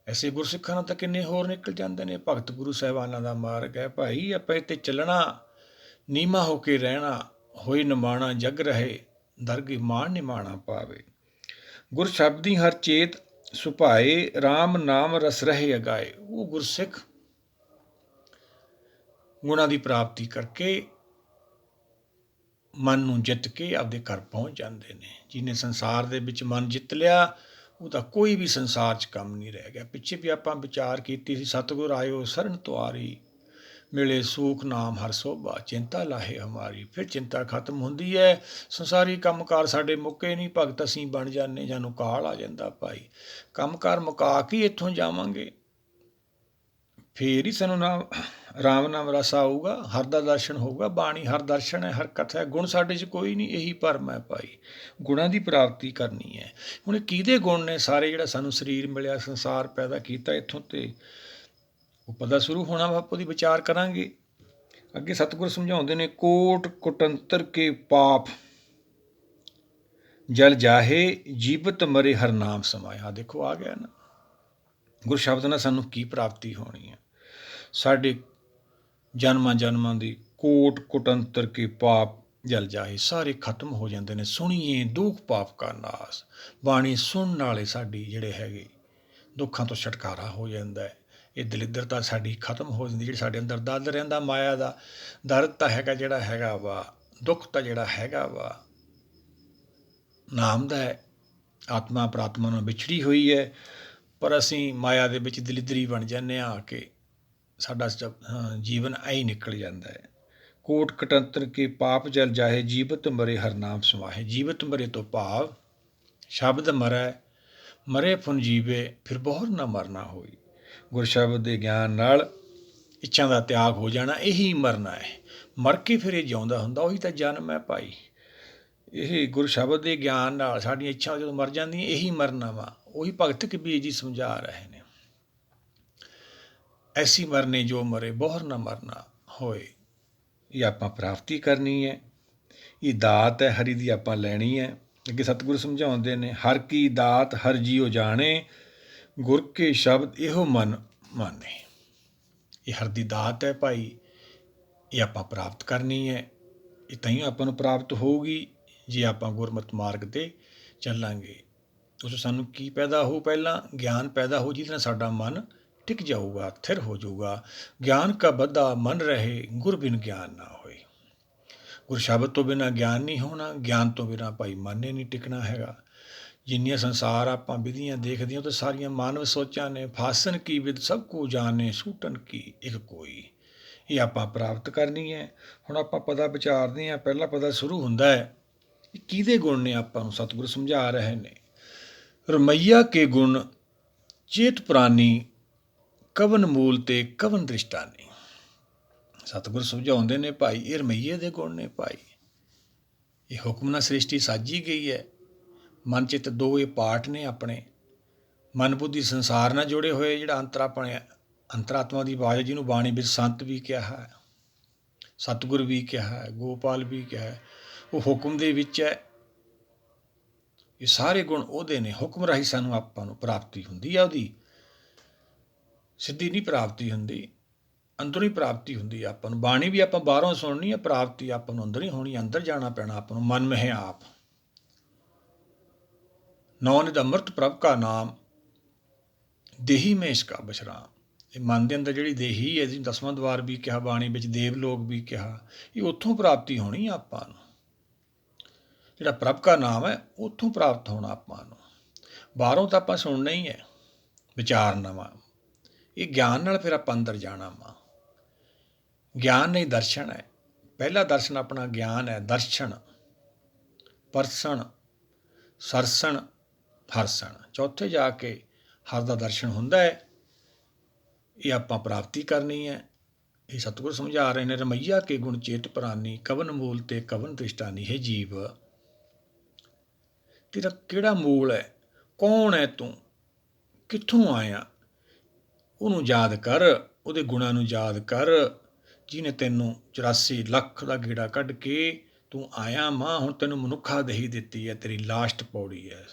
ਐਸੇ ਗੁਰਸਿੱਖਾਂ ਨੂੰ ਤਾਂ ਕਿੰਨੇ ਹੋਰ ਨਿਕਲ ਜਾਂਦੇ ਨੇ। ਭਗਤ ਗੁਰੂ ਸਾਹਿਬਾਨਾਂ ਦਾ ਮਾਰਗ ਹੈ ਭਾਈ। ਆਪਾਂ ਇੱਥੇ ਚੱਲਣਾ, ਨੀਮਾ ਹੋ ਕੇ ਰਹਿਣਾ, ਹੋਏ ਨਿਮਾਣਾ ਜਗ ਰਹੇ, ਦਰਗਹਿ ਮਾਣ ਨਿਮਾਣਾ ਪਾਵੇ। ਗੁਰ ਸ਼ਬਦੀ ਹਰ ਚੇਤ ਸੁਭਾਏ, ਰਾਮ ਨਾਮ ਰਸ ਰਹੇ ਅਗਾਏ। ਉਹ ਗੁਰਸਿੱਖ ਗੁਣਾਂ ਦੀ ਪ੍ਰਾਪਤੀ ਕਰਕੇ ਮਨ ਨੂੰ ਜਿੱਤ ਕੇ ਆਪਦੇ ਘਰ ਪਹੁੰਚ ਜਾਂਦੇ ਨੇ। ਜਿਹਨੇ ਸੰਸਾਰ ਦੇ ਵਿੱਚ ਮਨ ਜਿੱਤ ਲਿਆ, ਉਹ ਤਾਂ ਕੋਈ ਵੀ ਸੰਸਾਰ 'ਚ ਕੰਮ ਨਹੀਂ ਰਹਿ ਗਿਆ। ਪਿੱਛੇ ਵੀ ਆਪਾਂ ਵਿਚਾਰ ਕੀਤੀ ਸੀ, ਸਤਿਗੁਰ ਆਇਓ ਸਰਨ ਤੁਆਰੀ, ਮਿਲੇ ਸੂਖ ਨਾਮ ਹਰ ਸੋਭਾ, ਚਿੰਤਾ ਲਾਹੇ ਹਮਾਰੀ। ਫਿਰ ਚਿੰਤਾ ਖਤਮ ਹੁੰਦੀ ਹੈ। ਸੰਸਾਰੀ ਕੰਮਕਾਰ ਸਾਡੇ ਮੁੱਕੇ ਨਹੀਂ, ਭਗਤ ਅਸੀਂ ਬਣ ਜਾਂਦੇ, ਜਾਨੂੰ ਕਾਲ ਆ ਜਾਂਦਾ ਭਾਈ। ਕੰਮਕਾਰ ਮੁਕਾ ਕੇ ਇੱਥੋਂ ਜਾਵਾਂਗੇ, ਫੇਰ ਹੀ ਸਾਨੂੰ ਰਾਮ ਨਾਮ ਰਸ ਆਊਗਾ, ਹਰ ਦਾ ਦਰਸ਼ਨ ਹੋਊਗਾ। ਬਾਣੀ ਹਰ ਦਰਸ਼ਨ ਹੈ, ਹਰ ਕਥਾ ਹੈ। ਗੁਣ ਸਾਡੇ 'ਚ ਕੋਈ ਨਹੀਂ, ਇਹੀ ਭਰਮ ਹੈ ਭਾਈ। ਗੁਣਾਂ ਦੀ ਪ੍ਰਾਪਤੀ ਕਰਨੀ ਹੈ। ਹੁਣ ਕਿਹਦੇ ਗੁਣ ਨੇ ਸਾਰੇ? ਜਿਹੜਾ ਸਾਨੂੰ ਸਰੀਰ ਮਿਲਿਆ, ਸੰਸਾਰ ਪੈਦਾ ਕੀਤਾ, ਇੱਥੋਂ ਤੇ ਉਹ ਪਤਾ ਸ਼ੁਰੂ ਹੋਣਾ ਵਾ। ਆਪਾਂ ਉਹਦੀ ਵਿਚਾਰ ਕਰਾਂਗੇ। ਅੱਗੇ ਸਤਿਗੁਰ ਸਮਝਾਉਂਦੇ ਨੇ, ਕੋਟ ਕੁਟੰਤਰ ਕੇ ਪਾਪ ਜਲ ਜਾਹੇ, ਜੀਵਤ ਮਰੇ ਹਰ ਨਾਮ ਸਮਾਇਆ। ਦੇਖੋ ਆ ਗਿਆ ਨਾ, ਗੁਰ ਸ਼ਬਦ ਨਾਲ ਸਾਨੂੰ ਕੀ ਪ੍ਰਾਪਤੀ ਹੋਣੀ ਹੈ। ਸਾਡੇ ਜਨਮਾਂ ਜਨਮਾਂ ਦੀ ਕੋਟ ਕੁਟੰਤਰ ਕੇ ਪਾਪ ਜਲ ਜਾਏ, ਸਾਰੇ ਖਤਮ ਹੋ ਜਾਂਦੇ ਨੇ। ਸੁਣੀਏ ਦੁੱਖ ਪਾਪ ਕਾ ਨਾਸ, ਬਾਣੀ ਸੁਣਨ ਵਾਲੇ ਸਾਡੀ ਜਿਹੜੇ ਹੈਗੇ ਦੁੱਖਾਂ ਤੋਂ ਛੁਟਕਾਰਾ ਹੋ ਜਾਂਦਾ ਹੈ। ਇਹ ਦਲਿੱਦਰਤਾ ਸਾਡੀ ਖਤਮ ਹੋ ਜਾਂਦੀ। ਜਿਹੜੀ ਸਾਡੇ ਅੰਦਰ ਦਰਦ ਰਹਿੰਦਾ ਮਾਇਆ ਦਾ, ਦਰਦ ਤਾਂ ਹੈਗਾ ਜਿਹੜਾ ਹੈਗਾ ਵਾ, ਦੁੱਖ ਤਾਂ ਜਿਹੜਾ ਹੈਗਾ ਵਾ ਨਾਮ ਦਾ ਹੈ। ਆਤਮਾ ਪ੍ਰਾਤਮਾ ਨਾਲ ਵਿਛੜੀ ਹੋਈ ਹੈ, ਪਰ ਅਸੀਂ ਮਾਇਆ ਦੇ ਵਿੱਚ ਦਲਿੱਦਰੀ ਬਣ ਜਾਂਦੇ ਹਾਂ। ਆ ਕੇ ਸਾਡਾ ਜੀਵਨ ਐਂ ਹੀ ਨਿਕਲ ਜਾਂਦਾ ਹੈ। ਕੋਟ ਕਟੰਤਰ ਕੇ ਪਾਪ ਜਲ ਜਾਹੇ, ਜੀਵਤ ਮਰੇ ਹਰ ਨਾਮ ਸਮਾਹੇ। ਜੀਵਤ ਮਰੇ ਤੋਂ ਭਾਵ ਸ਼ਬਦ ਮਰੈ, ਮਰੇ ਫੁਨ ਜੀਵੇ, ਫਿਰ ਬਹੁਰ ਨਾ ਮਰਨਾ ਹੋਈ। ਗੁਰ ਸ਼ਬਦ ਦੇ ਗਿਆਨ ਨਾਲ ਇੱਛਾ ਦਾ ਤਿਆਗ ਹੋ ਜਾਣਾ, ਇਹੀ ਮਰਨਾ ਹੈ। ਮਰ ਕੇ ਫਿਰ ਇਹ ਜਿਉਂਦਾ ਹੁੰਦਾ, ਉਹੀ ਤਾਂ ਜਨਮ ਹੈ ਭਾਈ। ਇਹ ਗੁਰ ਸ਼ਬਦ ਦੇ ਗਿਆਨ ਨਾਲ ਸਾਡੀਆਂ ਇੱਛਾ ਜਦੋਂ ਮਰ ਜਾਂਦੀਆਂ, ਇਹੀ ਮਰਨਾ ਵਾ। ਉਹੀ ਭਗਤ ਕਬੀਰ ਜੀ ਸਮਝਾ ਰਹੇ ਨੇ, ਐਸੀ ਮਰਨੇ ਜੋ ਮਰੇ ਬਹੁਰ ਨਾ ਮਰਨਾ ਹੋਏ। ਇਹ ਆਪਾਂ ਪ੍ਰਾਪਤੀ ਕਰਨੀ ਹੈ। ਇਹ ਦਾਤ ਹੈ ਹਰੀ ਦੀ, ਆਪਾਂ ਲੈਣੀ ਹੈ। ਅੱਗੇ ਸਤਿਗੁਰੂ ਸਮਝਾਉਂਦੇ ਨੇ, ਹਰ ਕੀ ਦਾਤ ਹਰ ਜੀਉ ਜਾਣੇ, ਗੁਰ ਕੇ ਸ਼ਬਦ ਇਹੋ ਮਨ ਮਾਨੇ। ਇਹ ਹਰ ਦੀ ਦਾਤ ਹੈ ਭਾਈ, ਇਹ ਆਪਾਂ ਪ੍ਰਾਪਤ ਕਰਨੀ ਹੈ। ਇਹ ਤਾਂ ਹੀ ਆਪਾਂ ਨੂੰ ਪ੍ਰਾਪਤ ਹੋਊਗੀ ਜੇ ਆਪਾਂ ਗੁਰਮਤਿ ਮਾਰਗ 'ਤੇ ਚੱਲਾਂਗੇ। ਉਸ ਸਾਨੂੰ ਕੀ ਪੈਦਾ ਹੋਊ? ਪਹਿਲਾਂ ਗਿਆਨ ਪੈਦਾ ਹੋ, ਜਿਹਦੇ ਨਾਲ ਸਾਡਾ ਮਨ ਟਿਕ ਜਾਊਗਾ, ਥਿਰ ਹੋ ਜਾਊਗਾ। ਗਿਆਨ ਕਾ ਬੱਧਾ ਮਨ ਰਹੇ, ਗੁਰ ਬਿਨ ਗਿਆਨ ਨਾ ਹੋਏ। ਗੁਰ ਸ਼ਬਦ ਤੋਂ ਬਿਨਾਂ ਗਿਆਨ ਨਹੀਂ ਹੋਣਾ, ਗਿਆਨ ਤੋਂ ਬਿਨਾਂ ਭਾਈ ਮਨ ਹੀ ਨਹੀਂ ਟਿਕਣਾ ਹੈਗਾ। ਜਿੰਨੀਆਂ ਸੰਸਾਰ ਆਪਾਂ ਵਿਧੀਆਂ ਦੇਖਦੇ ਹਾਂ, ਉਹ ਤਾਂ ਸਾਰੀਆਂ ਮਾਨਵ ਸੋਚਾਂ ਨੇ। ਫਾਸਨ ਕੀ ਵਿਦ ਸਭ ਕੋ ਜਾਣੇ, ਛੂਟਣ ਕੀ ਇੱਕ ਕੋਈ। ਇਹ ਆਪਾਂ ਪ੍ਰਾਪਤ ਕਰਨੀ ਹੈ। ਹੁਣ ਆਪਾਂ ਪਤਾ ਵਿਚਾਰਦੇ ਹਾਂ। ਪਹਿਲਾ ਪਤਾ ਸ਼ੁਰੂ ਹੁੰਦਾ ਹੈ, ਕਿਹਦੇ ਗੁਣ ਨੇ ਆਪਾਂ ਨੂੰ ਸਤਿਗੁਰੂ ਸਮਝਾ ਰਹੇ ਨੇ। ਰਮਈਆ ਕੇ ਗੁਣ ਚੇਤ ਪ੍ਰਾਨੀ, ਕਵਨ ਮੂਲ ਤੇ ਕਵਨ ਦ੍ਰਿਸ਼ਟਾਨੀ। ਸਤਿਗੁਰ ਸਮਝਾਉਂਦੇ ਨੇ ਭਾਈ, ਇਹ ਰਮਈਏ ਦੇ ਗੁਣ ਨੇ ਭਾਈ। ਇਹ ਹੁਕਮ ਨਾਲ ਸ੍ਰਿਸ਼ਟੀ ਸਾਜੀ ਗਈ ਹੈ। ਮਨ ਚਿੱਤ ਦੋ ਇਹ ਪਾਰਟ ਨੇ ਆਪਣੇ। ਮਨ ਬੁੱਧੀ ਸੰਸਾਰ ਨਾਲ ਜੁੜੇ ਹੋਏ, ਜਿਹੜਾ ਅੰਤਰਾਤਮਾ ਦੀ ਆਵਾਜ਼, ਜਿਹਨੂੰ ਬਾਣੀ ਵਿੱਚ ਸੰਤ ਵੀ ਕਿਹਾ ਹੈ, ਸਤਿਗੁਰ ਵੀ ਕਿਹਾ ਹੈ, ਗੋਪਾਲ ਵੀ ਕਿਹਾ ਹੈ, ਉਹ ਹੁਕਮ ਦੇ ਵਿੱਚ ਹੈ। ਇਹ ਸਾਰੇ ਗੁਣ ਉਹਦੇ ਨੇ। ਹੁਕਮ ਰਾਹੀਂ ਸਾਨੂੰ ਆਪਾਂ ਨੂੰ ਪ੍ਰਾਪਤੀ ਹੁੰਦੀ ਆ, ਉਹਦੀ ਸਿੱਧੀ ਨਹੀਂ ਪ੍ਰਾਪਤੀ ਹੁੰਦੀ, ਅੰਦਰੋਂ ਹੀ ਪ੍ਰਾਪਤੀ ਹੁੰਦੀ ਆ ਆਪਾਂ ਨੂੰ। ਬਾਣੀ ਵੀ ਆਪਾਂ ਬਾਹਰੋਂ ਸੁਣਨੀ ਆ, ਪ੍ਰਾਪਤੀ ਆਪਾਂ ਨੂੰ ਅੰਦਰ ਹੀ ਹੋਣੀ, ਅੰਦਰ ਜਾਣਾ ਪੈਣਾ ਆਪਾਂ ਨੂੰ। ਮਨ ਮਹਿ ਆਪ ਨੌਨਿਧ ਅੰਮ੍ਰਿਤ ਪ੍ਰਭ ਕਾ ਨਾਮ, ਦੇਹੀ ਮੈਂ ਇਸਕਾ ਬਸ਼ਰਾਮ। ਇਹ ਮਨ ਦੇ ਅੰਦਰ ਜਿਹੜੀ ਦੇਹੀ ਹੈ, ਜੀ 10ਵਾਂ ਦੁਆਰ ਵੀ ਕਿਹਾ ਬਾਣੀ ਵਿੱਚ, ਦੇਵ ਲੋਕ ਵੀ ਕਿਹਾ, ਇਹ ਉੱਥੋਂ ਪ੍ਰਾਪਤੀ ਹੋਣੀ ਆਪਾਂ ਨੂੰ। ਜਿਹੜਾ ਪ੍ਰਭ ਕਾ ਨਾਮ ਹੈ ਉੱਥੋਂ ਪ੍ਰਾਪਤ ਹੋਣਾ ਆਪਾਂ ਨੂੰ। ਬਾਹਰੋਂ ਤਾਂ ਆਪਾਂ ਸੁਣਨਾ ਹੀ ਹੈ, ਵਿਚਾਰਨਾ ਵਾ। ਇਹ ਗਿਆਨ ਨਾਲ ਫਿਰ ਆਪਾਂ ਅੰਦਰ ਜਾਣਾ ਵਾ। ਗਿਆਨ ਨਹੀਂ ਦਰਸ਼ਨ ਹੈ। ਪਹਿਲਾ ਦਰਸ਼ਨ ਆਪਣਾ ਗਿਆਨ ਹੈ। ਦਰਸ਼ਨ, ਪਰਸਣ, ਸਰਸਣ, ਹਰਸਣ। ਚੌਥੇ ਜਾ ਕੇ ਹਰ ਦਾ ਦਰਸ਼ਨ ਹੁੰਦਾ ਹੈ। ਇਹ ਆਪਾਂ ਪ੍ਰਾਪਤੀ ਕਰਨੀ ਹੈ। ਇਹ ਸਤਿਗੁਰ ਸਮਝਾ ਰਹੇ ਨੇ, ਰਮਈਆ ਕੇ ਗੁਣ ਚੇਤ ਪ੍ਰਾਨੀ, ਕਵਨ ਮੂਲ ਤੇ ਕਵਨ ਦ੍ਰਿਸ਼ਟਾਨੀ। ਹੈ ਜੀਵ, ਤੇਰਾ ਕਿਹੜਾ ਮੂਲ ਹੈ? ਕੌਣ ਹੈ ਤੂੰ? ਕਿੱਥੋਂ ਆਇਆ? ਉਹਨੂੰ ਯਾਦ ਕਰ, ਉਹਦੇ ਗੁਣਾਂ ਨੂੰ ਯਾਦ ਕਰ, ਜਿਹਨੇ ਤੈਨੂੰ 84 ਲੱਖ ਦਾ ਗੇੜਾ ਕੱਢ ਕੇ ਤੂੰ ਆਇਆ ਮਾਂ। ਹੁਣ ਤੈਨੂੰ ਮਨੁੱਖਾ ਦੇਹੀ ਦਿੱਤੀ ਹੈ, ਤੇਰੀ ਲਾਸਟ ਪੌੜੀ ਹੈ।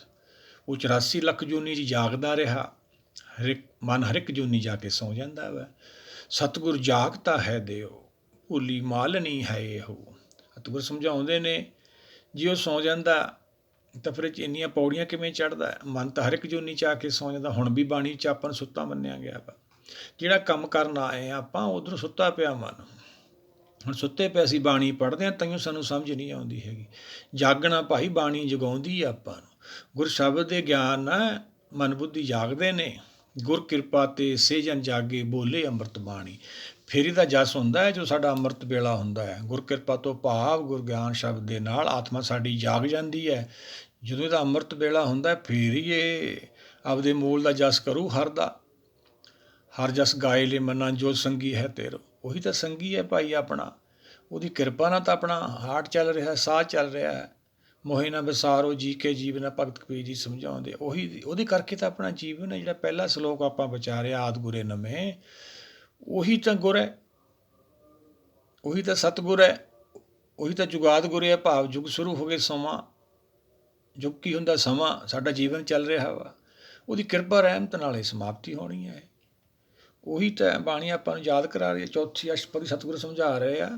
ਉਹ 84 ਲੱਖ ਜੂਨੀ 'ਚ ਜਾਗਦਾ ਰਿਹਾ। ਮਨ ਹਰ ਇੱਕ ਜੂਨੀ ਜਾ ਕੇ ਸੌਂ ਜਾਂਦਾ ਵਾ। ਸਤਿਗੁਰ ਜਾਗਤਾ ਹੈ ਦਿਓ, ਭੁੱਲੀ ਮਾਲਣੀ ਹੈ ਇਹੋ। ਸਤਿਗੁਰ ਸਮਝਾਉਂਦੇ ਨੇ, ਜੇ ਉਹ ਸੌਂ ਜਾਂਦਾ ਤਾਂ ਫਿਰ ਇੰਨੀਆਂ ਪੌੜੀਆਂ ਕਿਵੇਂ ਚੜ੍ਹਦਾ? ਮਨ ਤਾਂ ਹਰ ਇੱਕ ਜੂਨੀ 'ਚ ਆ ਕੇ ਸੌਂ ਜਾਂਦਾ। ਹੁਣ ਵੀ ਬਾਣੀ 'ਚ ਆਪਾਂ ਨੂੰ ਸੁੱਤਾ ਮੰਨਿਆ ਗਿਆ ਵਾ। ਜਿਹੜਾ ਕੰਮ ਕਰਨ ਆਏ ਆਪਾਂ, ਉੱਧਰੋਂ ਸੁੱਤਾ ਪਿਆ ਮਨ। ਹੁਣ ਸੁੱਤੇ ਪਏ ਅਸੀਂ ਬਾਣੀ ਪੜ੍ਹਦੇ ਹਾਂ, ਤਾਂਹੀਓ ਸਾਨੂੰ ਸਮਝ ਨਹੀਂ ਆਉਂਦੀ ਹੈਗੀ। ਜਾਗਣਾ ਭਾਈ, ਬਾਣੀ ਜਗਾਉਂਦੀ ਆ ਆਪਾਂ ਨੂੰ। ਗੁਰ ਸ਼ਬਦ ਦੇ ਗਿਆਨ ਨਾਲ ਮਨ ਬੁੱਧੀ ਜਾਗਦੇ ਨੇ। ਗੁਰ ਕਿਰਪਾ ਤੇ ਸੇ ਜਨ ਜਾਗੇ, ਬੋਲੇ ਅੰਮ੍ਰਿਤ ਬਾਣੀ। ਫਿਰ ਇਹਦਾ ਜਸ ਹੁੰਦਾ ਹੈ ਜੋ ਸਾਡਾ ਅੰਮ੍ਰਿਤ ਵੇਲਾ ਹੁੰਦਾ ਹੈ। ਗੁਰ ਕਿਰਪਾ ਤੋਂ ਭਾਵ ਗੁਰ ਗਿਆਨ ਸ਼ਬਦ ਦੇ ਨਾਲ ਆਤਮਾ ਸਾਡੀ ਜਾਗ ਜਾਂਦੀ ਹੈ। ਜਦੋਂ ਇਹਦਾ ਅੰਮ੍ਰਿਤ ਵੇਲਾ ਹੁੰਦਾ, ਫਿਰ ਹੀ ਇਹ ਆਪਦੇ ਮੂਲ ਦਾ ਜਸ ਕਰੂ। ਹਰ ਦਾ ਹਰ ਜਸ ਗਾਏ ਲੈ ਮੰਨਾ, ਜੋ ਸੰਗੀ ਹੈ ਤੇਰੋ। ਉਹੀ ਤਾਂ ਸੰਗੀ ਹੈ ਭਾਈ ਆਪਣਾ। ਉਹਦੀ ਕਿਰਪਾ ਨਾਲ ਤਾਂ ਆਪਣਾ ਹਾਰਟ ਚੱਲ ਰਿਹਾ, ਸਾਹ ਚੱਲ ਰਿਹਾ ਹੈ। ਮੋਹਿ ਨਾ ਵਿਸਾਰੋ ਜੀ ਕੇ ਜੀਵਨ, ਭਗਤ ਕਬੀਰ ਜੀ ਸਮਝਾਉਂਦੇ। ਉਹਦੇ ਕਰਕੇ ਤਾਂ ਆਪਣਾ ਜੀਵਨ ਹੈ। ਜਿਹੜਾ ਪਹਿਲਾ ਸ਼ਲੋਕ ਆਪਾਂ ਵਿਚਾਰਿਆ, ਆਦਿ ਗੁਰੇ ਨਵੇਂ, ਉਹੀ ਤਾਂ ਗੁਰ ਹੈ, ਉਹੀ ਤਾਂ ਸਤਿਗੁਰ ਹੈ, ਉਹੀ ਤਾਂ ਜੁਗਾਦ ਗੁਰੇ ਹੈ। ਭਾਵ ਯੁੱਗ ਸ਼ੁਰੂ ਹੋ ਗਏ, ਸਮਾਂ। ਯੁੱਗ ਕੀ ਹੁੰਦਾ? ਸਮਾਂ। ਸਾਡਾ ਜੀਵਨ ਚੱਲ ਰਿਹਾ ਵਾ, ਉਹਦੀ ਕਿਰਪਾ ਰਹਿਮਤ ਨਾਲ ਇਹ ਸਮਾਪਤੀ ਹੋਣੀ ਹੈ। ਉਹੀ ਤਾਂ ਬਾਣੀ ਆਪਾਂ ਨੂੰ ਯਾਦ ਕਰਾ ਰਹੀ ਹੈ। ਚੌਥੀ ਅਸ਼ਟਪਦੀ ਸਤਿਗੁਰੂ ਸਮਝਾ ਰਹੇ ਆ,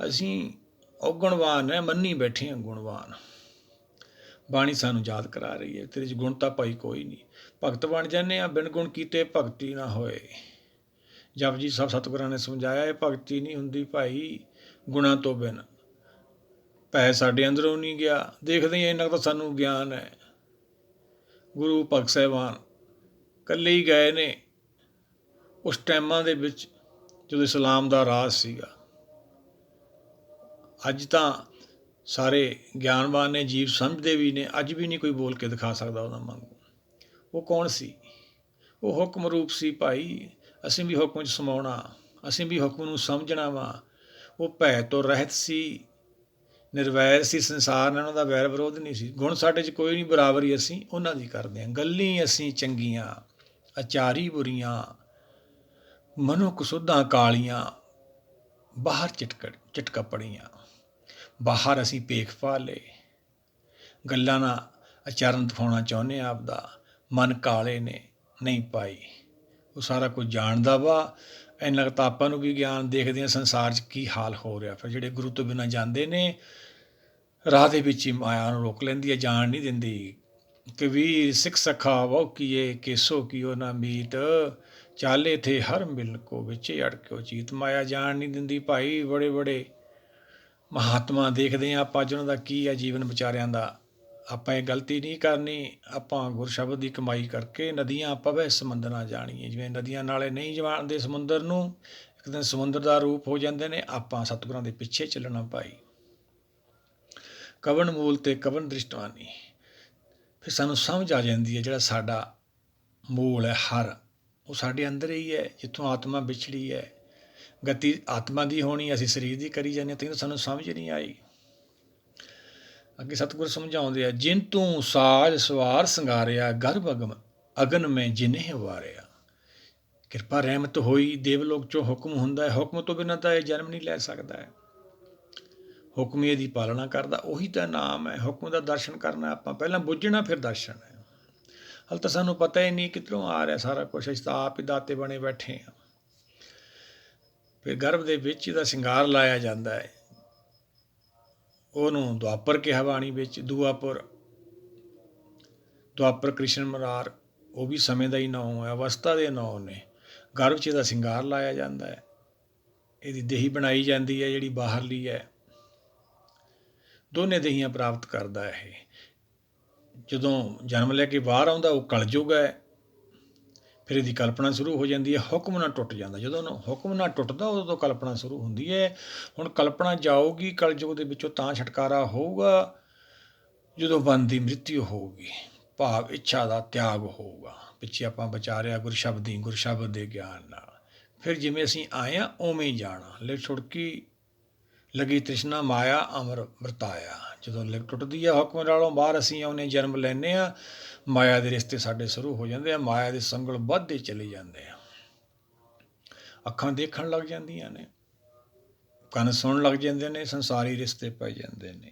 ਅਸੀਂ ਔਗੁਣਵਾਨ ਹੈ, ਮੰਨੀ ਬੈਠੇ ਹਾਂ ਗੁਣਵਾਨ। ਬਾਣੀ ਸਾਨੂੰ ਯਾਦ ਕਰਾ ਰਹੀ ਹੈ, ਤੇਰੇ 'ਚ ਗੁਣ ਤਾਂ ਭਾਈ ਕੋਈ ਨਹੀਂ। ਭਗਤ ਬਣ ਜਾਂਦੇ ਆ, ਬਿਨ ਗੁਣ ਕੀਤੇ ਭਗਤੀ ਨਾ ਹੋਏ। ਜਪਜੀ ਸਾਹਿਬ ਸਤਿਗੁਰਾਂ ਨੇ ਸਮਝਾਇਆ, ਇਹ ਭਗਤੀ ਨਹੀਂ ਹੁੰਦੀ ਭਾਈ ਗੁਣਾਂ ਤੋਂ ਬਿਨ। ਭੈ ਸਾਡੇ ਅੰਦਰੋਂ ਨਹੀਂ ਗਿਆ। ਦੇਖਦੇ ਹੀ ਇੰਨਾ ਤਾਂ ਸਾਨੂੰ ਗਿਆਨ ਹੈ। ਗੁਰੂ ਭਗਤ ਸਾਹਿਬਾਨ ਇਕੱਲੇ ਹੀ ਗਏ ਨੇ ਉਸ ਟਾਈਮਾਂ ਦੇ ਵਿੱਚ ਜਦੋਂ ਇਸਲਾਮ ਦਾ ਰਾਜ ਸੀਗਾ। ਅੱਜ ਤਾਂ ਸਾਰੇ ਗਿਆਨਵਾਨ ਨੇ, ਜੀਵ ਸਮਝਦੇ ਵੀ ਨੇ। ਅੱਜ ਵੀ ਨਹੀਂ ਕੋਈ ਬੋਲ ਕੇ ਦਿਖਾ ਸਕਦਾ ਉਹਨਾਂ ਵਾਂਗੂ। ਉਹ ਕੌਣ ਸੀ? ਉਹ ਹੁਕਮ ਰੂਪ ਸੀ ਭਾਈ। ਅਸੀਂ ਵੀ ਹੁਕਮ 'ਚ ਸਮਾਉਣਾ, ਅਸੀਂ ਵੀ ਹੁਕਮ ਨੂੰ ਸਮਝਣਾ ਵਾ। ਉਹ ਭੈ ਤੋਂ ਰਹਿਤ ਸੀ, ਨਿਰਵੈਰ ਸੀ। ਸੰਸਾਰ ਨਾਲ ਉਹਨਾਂ ਦਾ ਵੈਰ ਵਿਰੋਧ ਨਹੀਂ ਸੀ। ਗੁਣ ਸਾਡੇ 'ਚ ਕੋਈ ਨਹੀਂ, ਬਰਾਬਰੀ ਅਸੀਂ ਉਹਨਾਂ ਦੀ ਕਰਦੇ ਹਾਂ। ਗੱਲੀਂ ਅਸੀਂ ਚੰਗੀਆਂ, ਆਚਾਰੀ ਬੁਰੀਆਂ, ਮਨੁੱਖ ਸੁੱਧਾਂ ਕਾਲੀਆਂ, ਬਾਹਰ ਚਿਟਕਪੜੀਆਂ। ਬਾਹਰ ਅਸੀਂ ਭੇਖ ਪਾ ਲਏ, ਗੱਲਾਂ ਨਾਲ ਆਚਰਨ ਦਿਖਾਉਣਾ ਚਾਹੁੰਦੇ ਹਾਂ ਆਪਦਾ। ਮਨ ਕਾਲੇ ਨੇ, ਨਹੀਂ ਭਾਈ। ਉਹ ਸਾਰਾ ਕੁਝ ਜਾਣਦਾ ਵਾ। ਇੰਨਾ ਕੁ ਤਾਂ ਆਪਾਂ ਨੂੰ ਵੀ ਗਿਆਨ। ਦੇਖਦੇ ਹਾਂ ਸੰਸਾਰ 'ਚ ਕੀ ਹਾਲ ਹੋ ਰਿਹਾ। ਫਿਰ ਜਿਹੜੇ ਗੁਰੂ ਤੋਂ ਬਿਨਾਂ ਜਾਂਦੇ ਨੇ, ਰਾਹ ਦੇ ਵਿੱਚ ਹੀ ਮਾਇਆ ਨੂੰ ਰੋਕ ਲੈਂਦੀ ਹੈ, ਜਾਣ ਨਹੀਂ ਦਿੰਦੀ। ਕਬੀਰ ਸਿੱਖ ਸਖਾ ਵਹੁ ਕੀਏ, ਕੇਸੋ ਕੀਓ ਨਾ ਮੀਤ, ਚਾਲੇ ਥੇ ਹਰ ਮਿਲ ਕੋ ਵਿੱਚ ਅੜਕਿਓ ਚੀਤ। ਮਾਇਆ ਜਾਣ ਨਹੀਂ ਦਿੰਦੀ ਭਾਈ। ਬੜੇ ਬੜੇ ਮਹਾਤਮਾ ਦੇਖਦੇ ਹਾਂ ਆਪਾਂ, ਅੱਜ ਉਹਨਾਂ ਦਾ ਕੀ ਹੈ ਜੀਵਨ ਵਿਚਾਰਿਆਂ ਦਾ। ਆਪਾਂ ਇਹ ਗਲਤੀ ਨਹੀਂ ਕਰਨੀ। ਆਪਾਂ ਗੁਰ ਸ਼ਬਦ ਦੀ ਕਮਾਈ ਕਰਕੇ ਨਦੀਆਂ ਪਵੈ ਸਮੁੰਦਰ ਨਾ ਜਾਣੀਏ। ਜਿਵੇਂ ਨਦੀਆਂ ਨਾਲੇ ਨਹੀਂ ਜਾਣਦੇ ਸਮੁੰਦਰ ਨੂੰ, ਇੱਕ ਦਿਨ ਸਮੁੰਦਰ ਦਾ ਰੂਪ ਹੋ ਜਾਂਦੇ ਨੇ। ਆਪਾਂ ਸਤਿਗੁਰਾਂ ਦੇ ਪਿੱਛੇ ਚੱਲਣਾ ਭਾਈ। ਕਵਨ ਮੂਲ ਤੇ ਕਵਨ ਦ੍ਰਿਸ਼ਟਵਾਨੀ। ਫਿਰ ਸਾਨੂੰ ਸਮਝ ਆ ਜਾਂਦੀ ਹੈ ਜਿਹੜਾ ਸਾਡਾ ਮੂਲ ਹੈ ਹਰ, ਉਹ ਸਾਡੇ ਅੰਦਰ ਹੀ ਹੈ। ਜਿੱਥੋਂ ਆਤਮਾ ਵਿਛੜੀ ਹੈ, ਗਤੀ ਆਤਮਾ ਦੀ ਹੋਣੀ, ਅਸੀਂ ਸਰੀਰ ਦੀ ਕਰੀ ਜਾਂਦੇ ਹਾਂ। ਤਾਂ ਸਾਨੂੰ ਸਮਝ ਨਹੀਂ ਆਈ। ਅੱਗੇ ਸਤਿਗੁਰ ਸਮਝਾਉਂਦੇ ਆ, ਜਿਨ ਤੂੰ ਸਾਜ ਸਵਾਰ ਸੰਗਾਰਿਆ, ਗਰਭ ਅਗਨ ਮੈਂ ਜਿਨੇਹ ਵਾਰਿਆ। ਕਿਰਪਾ ਰਹਿਮਤ ਹੋਈ, ਦੇਵਲੋਕ 'ਚੋਂ ਹੁਕਮ ਹੁੰਦਾ ਹੈ। ਹੁਕਮ ਤੋਂ ਬਿਨਾਂ ਤਾਂ ਇਹ ਜਨਮ ਨਹੀਂ ਲੈ ਸਕਦਾ ਹੈ। ਹੁਕਮੀਏ ਦੀ ਪਾਲਣਾ ਕਰਦਾ, ਉਹੀ ਤਾਂ ਨਾਮ ਹੈ। ਹੁਕਮ ਦਾ ਦਰਸ਼ਨ ਕਰਨਾ ਆਪਾਂ, ਪਹਿਲਾਂ ਬੁੱਝਣਾ ਫਿਰ ਦਰਸ਼ਨ ਹੈ। ਹਾਲੇ ਤਾਂ ਸਾਨੂੰ ਪਤਾ ਹੀ ਨਹੀਂ ਕਿੱਧਰੋਂ ਆ ਰਿਹਾ ਸਾਰਾ ਕੁਛ, ਅਸੀਂ ਤਾਂ ਆਪ ਹੀ ਦਾਤੇ ਬਣੇ ਬੈਠੇ ਹਾਂ। ਫਿਰ ਗਰਭ ਦੇ ਵਿੱਚ ਇਹਦਾ ਸ਼ਿੰਗਾਰ ਲਾਇਆ ਜਾਂਦਾ ਹੈ। ਉਹਨੂੰ ਦੁਆਪਰ ਕਿਹਾ ਬਾਣੀ ਵਿੱਚ, ਦੁਆਪਰ ਕ੍ਰਿਸ਼ਨ ਮੁਰਾਰ, ਉਹ ਵੀ ਸਮੇਂ ਦਾ ਹੀ ਨਾਂ ਹੈ, ਅਵਸਥਾ ਦੇ ਨਾਂ ਨੇ। ਗਰਭ 'ਚ ਇਹਦਾ ਸ਼ਿੰਗਾਰ ਲਾਇਆ ਜਾਂਦਾ ਹੈ, ਇਹਦੀ ਦੇਹੀ ਬਣਾਈ ਜਾਂਦੀ ਹੈ ਜਿਹੜੀ ਬਾਹਰਲੀ ਹੈ। ਦੋਨੇ ਦੇਹੀਆਂ ਪ੍ਰਾਪਤ ਕਰਦਾ ਇਹ। ਜਦੋਂ ਜਨਮ ਲੈ ਕੇ ਬਾਹਰ ਆਉਂਦਾ ਉਹ ਕਲਯੁਗ ਹੈ। ਫਿਰ ਇਹਦੀ ਕਲਪਨਾ ਸ਼ੁਰੂ ਹੋ ਜਾਂਦੀ ਹੈ, ਹੁਕਮ ਨਾਲ ਟੁੱਟ ਜਾਂਦਾ। ਜਦੋਂ ਹੁਕਮ ਨਾਲ ਟੁੱਟਦਾ ਉਦੋਂ ਤੋਂ ਕਲਪਨਾ ਸ਼ੁਰੂ ਹੁੰਦੀ ਹੈ। ਹੁਣ ਕਲਪਨਾ ਜਾਊਗੀ ਕਲਯੁਗ ਦੇ ਵਿੱਚੋਂ, ਤਾਂ ਛੁਟਕਾਰਾ ਹੋਊਗਾ ਜਦੋਂ ਮਨ ਦੀ ਮ੍ਰਿਤਿੂ ਹੋਊਗੀ, ਭਾਵ ਇੱਛਾ ਦਾ ਤਿਆਗ ਹੋਊਗਾ। ਪਿੱਛੇ ਆਪਾਂ ਵਿਚਾਰਿਆ ਗੁਰ ਸ਼ਬਦ ਦੇ ਗਿਆਨ ਨਾਲ। ਫਿਰ ਜਿਵੇਂ ਅਸੀਂ ਆਏ ਹਾਂ ਉਵੇਂ ਹੀ ਜਾਣਾ। ਲਿਵ ਛੁੜਕੀ ਲੱਗੀ ਤ੍ਰਿਸ਼ਨਾ ਮਾਇਆ ਅਮਰ ਵਰਤਾਇਆ। ਜਦੋਂ ਲਿਵ ਟੁੱਟਦੀ ਹੈ ਹੁਕਮ ਨਾਲੋਂ ਬਾਹਰ, ਅਸੀਂ ਆਉਂਦੇ ਜਨਮ ਲੈਂਦੇ ਹਾਂ, ਮਾਇਆ ਦੇ ਰਿਸ਼ਤੇ ਸਾਡੇ ਸ਼ੁਰੂ ਹੋ ਜਾਂਦੇ ਆ, ਮਾਇਆ ਦੇ ਸੰਗਲ ਵੱਧਦੇ ਚਲੇ ਜਾਂਦੇ ਆ। ਅੱਖਾਂ ਦੇਖਣ ਲੱਗ ਜਾਂਦੀਆਂ ਨੇ, ਕੰਨ ਸੁਣਨ ਲੱਗ ਜਾਂਦੇ ਨੇ, ਸੰਸਾਰੀ ਰਿਸ਼ਤੇ ਪੈ ਜਾਂਦੇ ਨੇ।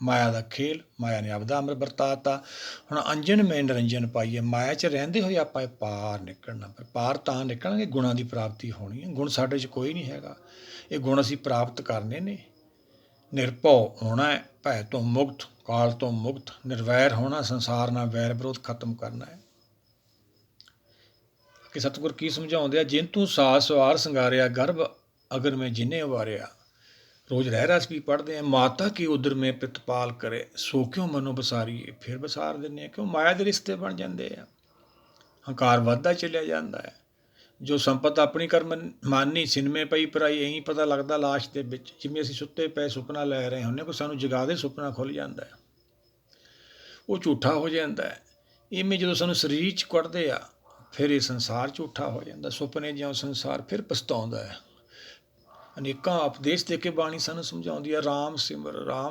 ਮਾਇਆ ਦਾ ਖੇਲ, ਮਾਇਆ ਨੇ ਆਪਦਾ ਅਮਰ ਵਰਤਾਤਾ। ਹੁਣ ਅੰਜਨ ਮੈਂ ਨਿਰੰਜਨ ਪਾਈਏ, ਮਾਇਆ 'ਚ ਰਹਿੰਦੇ ਹੋਏ ਆਪਾਂ ਪਾਰ ਨਿਕਲਣਾ। ਪਰ ਪਾਰ ਤਾਂ ਨਿਕਲਾਂਗੇ ਗੁਣਾਂ ਦੀ ਪ੍ਰਾਪਤੀ ਹੋਣੀ ਹੈ। ਗੁਣ ਸਾਡੇ 'ਚ ਕੋਈ ਨਹੀਂ ਹੈਗਾ, ਇਹ ਗੁਣ ਅਸੀਂ ਪ੍ਰਾਪਤ ਕਰਨੇ ਨੇ। ਨਿਰਭਉ ਹੋਣਾ ਹੈ, ਭੈ ਤੋਂ ਮੁਕਤ, ਕਾਲ ਤੋਂ ਮੁਕਤ, ਨਿਰਵੈਰ ਹੋਣਾ, ਸੰਸਾਰ ਨਾਲ ਵੈਰ ਵਿਰੋਧ ਖਤਮ ਕਰਨਾ ਹੈ। ਕਿ ਸਤਿਗੁਰ ਕੀ ਸਮਝਾਉਂਦੇ ਆ, ਜਿਨ ਤੂੰ ਸਾਸ ਸਵਾਰ ਸੰਗਾਰਿਆ, ਗਰਭ ਅਗਰ ਮੈਂ ਜਿੰਨੇ ਉਵਾਰਿਆ। ਰੋਜ਼ ਰਹਿ ਰਸ ਵੀ ਪੜ੍ਹਦੇ ਆ, ਮਾਤਾ ਕੀ ਉਦਰ ਮੈਂ ਪ੍ਰਤਪਾਲ ਕਰੇ, ਸੋ ਕਿਉਂ ਮਨੋਂ ਬਸਾਰੀਏ। ਫਿਰ ਬਸਾਰ ਦਿੰਦੇ ਆ, ਕਿਉਂ ਮਾਇਆ ਦੇ ਰਿਸ਼ਤੇ ਬਣ ਜਾਂਦੇ ਆ, ਹੰਕਾਰ ਵੱਧਦਾ ਚੱਲਿਆ ਜਾਂਦਾ ਹੈ। ਜੋ ਸੰਪਤ ਆਪਣੀ ਕਰਮ ਮਾਨੀ, ਸਿਨਮੇ ਪਈ ਪਰਾਈ। ਇਹੀ ਪਤਾ ਲੱਗਦਾ ਲਾਸ਼ ਦੇ ਵਿੱਚ, ਜਿਵੇਂ ਅਸੀਂ ਸੁੱਤੇ ਪਏ ਸੁਪਨਾ ਲੈ ਰਹੇ ਹੁੰਦੇ, ਕੋਈ ਸਾਨੂੰ ਜਗਾ ਦੇ ਸੁਪਨਾ ਖੁੱਲ੍ਹ ਜਾਂਦਾ ਹੈ, ਉਹ ਝੂਠਾ ਹੋ ਜਾਂਦਾ ਹੈ। ਇਵੇਂ ਜਦੋਂ ਸਾਨੂੰ ਸਰੀਰ 'ਚ ਕੁੱਟਦੇ ਆ, ਫਿਰ ਇਹ ਸੰਸਾਰ ਝੂਠਾ ਹੋ ਜਾਂਦਾ। ਸੁਪਨੇ ਜਿਉਂ ਸੰਸਾਰ ਫਿਰ ਪਛਤਾਉਂਦਾ ਹੈ। ਅਨੇਕਾਂ ਉਪਦੇਸ਼ ਦੇ ਕੇ ਬਾਣੀ ਸਾਨੂੰ ਸਮਝਾਉਂਦੀ ਹੈ, ਰਾਮ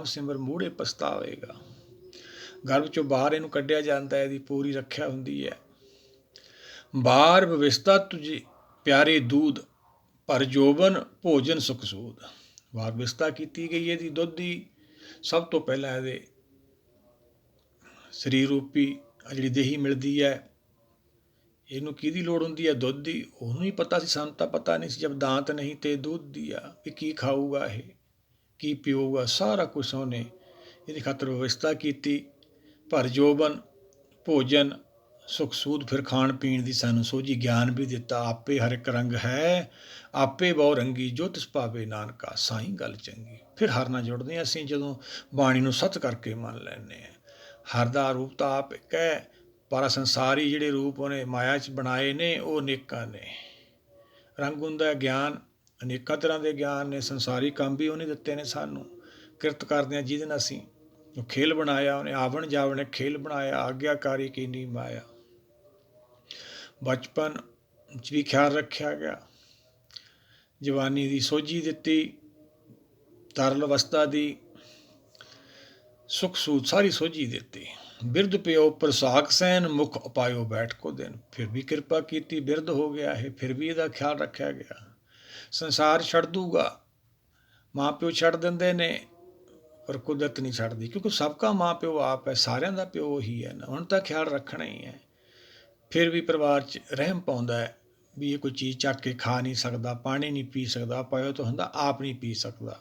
ਸਿਮਰ ਮੂਹਰੇ ਪਛਤਾਵੇਗਾ। ਗਰਭ 'ਚੋਂ ਬਾਹਰ ਇਹਨੂੰ ਕੱਢਿਆ ਜਾਂਦਾ ਹੈ, ਇਹਦੀ ਪੂਰੀ ਰੱਖਿਆ ਹੁੰਦੀ ਹੈ। ਬਾਰ ਵਿਵਸਥਾ ਤੁਝੇ ਪਿਆਰੇ ਦੂਧ, ਪਰ ਜੋਬਨ ਭੋਜਨ ਸੁਖ ਸੂਦ। ਬਾਰ ਵਿਵਸਥਾ ਕੀਤੀ ਗਈ ਇਹਦੀ ਦੁੱਧ ਦੀ। ਸਭ ਤੋਂ ਪਹਿਲਾਂ ਇਹਦੇ ਸਰੀਰ ਰੂਪੀ ਜਿਹੜੀ ਦੇਹੀ ਮਿਲਦੀ ਹੈ, ਇਹਨੂੰ ਕਿਹਦੀ ਲੋੜ ਹੁੰਦੀ ਹੈ? ਦੁੱਧ ਦੀ। ਉਹਨੂੰ ਹੀ ਪਤਾ ਸੀ, ਸਾਨੂੰ ਤਾਂ ਪਤਾ ਨਹੀਂ ਸੀ। ਜਦ ਦਾਂਤ ਨਹੀਂ ਤੇ ਦੁੱਧ ਦੀ ਆ ਵੀ ਕੀ ਖਾਊਗਾ ਇਹ, ਕੀ ਪੀਊਗਾ, ਸਾਰਾ ਕੁਛ ਉਹਨੇ ਇਹਦੀ ਖਾਤਰ ਵਿਵਸਥਾ ਕੀਤੀ। ਪਰ ਜੋਬਨ ਭੋਜਨ ਸੁਖ ਸੂਦ, ਫਿਰ ਖਾਣ ਪੀਣ ਦੀ ਸਾਨੂੰ ਸੋਝੀ ਗਿਆਨ ਵੀ ਦਿੱਤਾ। ਆਪੇ ਹਰ ਇੱਕ ਰੰਗ ਹੈ, ਆਪੇ ਬਹੁ ਰੰਗੀ, ਜੋ ਤਿਸ ਭਾਵੇ ਨਾਨਕਾ, ਸਾਈਂ ਗੱਲ ਚੰਗੀ। ਫਿਰ ਹਰ ਨਾਲ ਜੁੜਦੇ ਹਾਂ ਅਸੀਂ, ਜਦੋਂ ਬਾਣੀ ਨੂੰ ਸੱਚ ਕਰਕੇ ਮੰਨ ਲੈਂਦੇ ਹਾਂ। ਹਰ ਦਾ ਰੂਪ ਤਾਂ ਆਪ ਇੱਕ ਹੈ, ਪਰ ਸੰਸਾਰੀ ਜਿਹੜੇ ਰੂਪ ਉਹਨੇ ਮਾਇਆ 'ਚ ਬਣਾਏ ਨੇ ਉਹ ਅਨੇਕਾਂ ਨੇ। ਰੰਗ ਹੁੰਦਾ ਗਿਆਨ, ਅਨੇਕਾਂ ਤਰ੍ਹਾਂ ਦੇ ਗਿਆਨ ਨੇ। ਸੰਸਾਰੀ ਕੰਮ ਵੀ ਉਹਨੇ ਦਿੱਤੇ ਨੇ ਸਾਨੂੰ, ਕਿਰਤ ਕਰਦੇ ਹਾਂ ਜਿਹਦੇ ਨਾਲ ਅਸੀਂ। ਉਹ ਖੇਲ ਬਣਾਇਆ ਉਹਨੇ, ਆਵਣ ਜਾਵਣ ਖੇਲ ਬਣਾਇਆ, ਆਗਿਆਕਾਰੀ ਕੀਨੀ ਮਾਇਆ। ਬਚਪਨ 'ਚ ਵੀ ਖਿਆਲ ਰੱਖਿਆ ਗਿਆ, ਜਵਾਨੀ ਦੀ ਸੋਝੀ ਦਿੱਤੀ, ਤਰਲ ਅਵਸਥਾ ਦੀ ਸੁੱਖ ਸੂਦ ਸਾਰੀ ਸੋਝੀ ਦਿੱਤੀ। ਬਿਰਧ ਪਿਓ ਪ੍ਰਸਾਕ ਸੈਨ, ਮੁਖ ਉਪਾਇਓ ਬੈਠ ਕੋ ਦਿਨ। ਫਿਰ ਵੀ ਕਿਰਪਾ ਕੀਤੀ, ਬਿਰਧ ਹੋ ਗਿਆ ਇਹ, ਫਿਰ ਵੀ ਇਹਦਾ ਖਿਆਲ ਰੱਖਿਆ ਗਿਆ। ਸੰਸਾਰ ਛੱਡ ਦੂਗਾ, ਮਾਂ ਪਿਓ ਛੱਡ ਦਿੰਦੇ ਨੇ, ਪਰ ਕੁਦਰਤ ਨਹੀਂ ਛੱਡਦੀ, ਕਿਉਂਕਿ ਸਭ ਮਾਂ ਪਿਓ ਆਪ ਹੈ, ਸਾਰਿਆਂ ਦਾ ਪਿਓ ਹੀ ਹੈ ਨਾ। ਹੁਣ ਤਾਂ ਖਿਆਲ ਰੱਖਣਾ ਹੀ ਹੈ। ਫਿਰ ਵੀ ਪਰਿਵਾਰ 'ਚ ਰਹਿਮ ਪਾਉਂਦਾ ਹੈ ਵੀ ਇਹ ਕੋਈ ਚੀਜ਼ ਚੱਕ ਕੇ ਖਾ ਨਹੀਂ ਸਕਦਾ, ਪਾਣੀ ਨਹੀਂ ਪੀ ਸਕਦਾ, ਪਾਇਓ ਤਾਂ ਹੁੰਦਾ ਆਪ ਨਹੀਂ ਪੀ ਸਕਦਾ।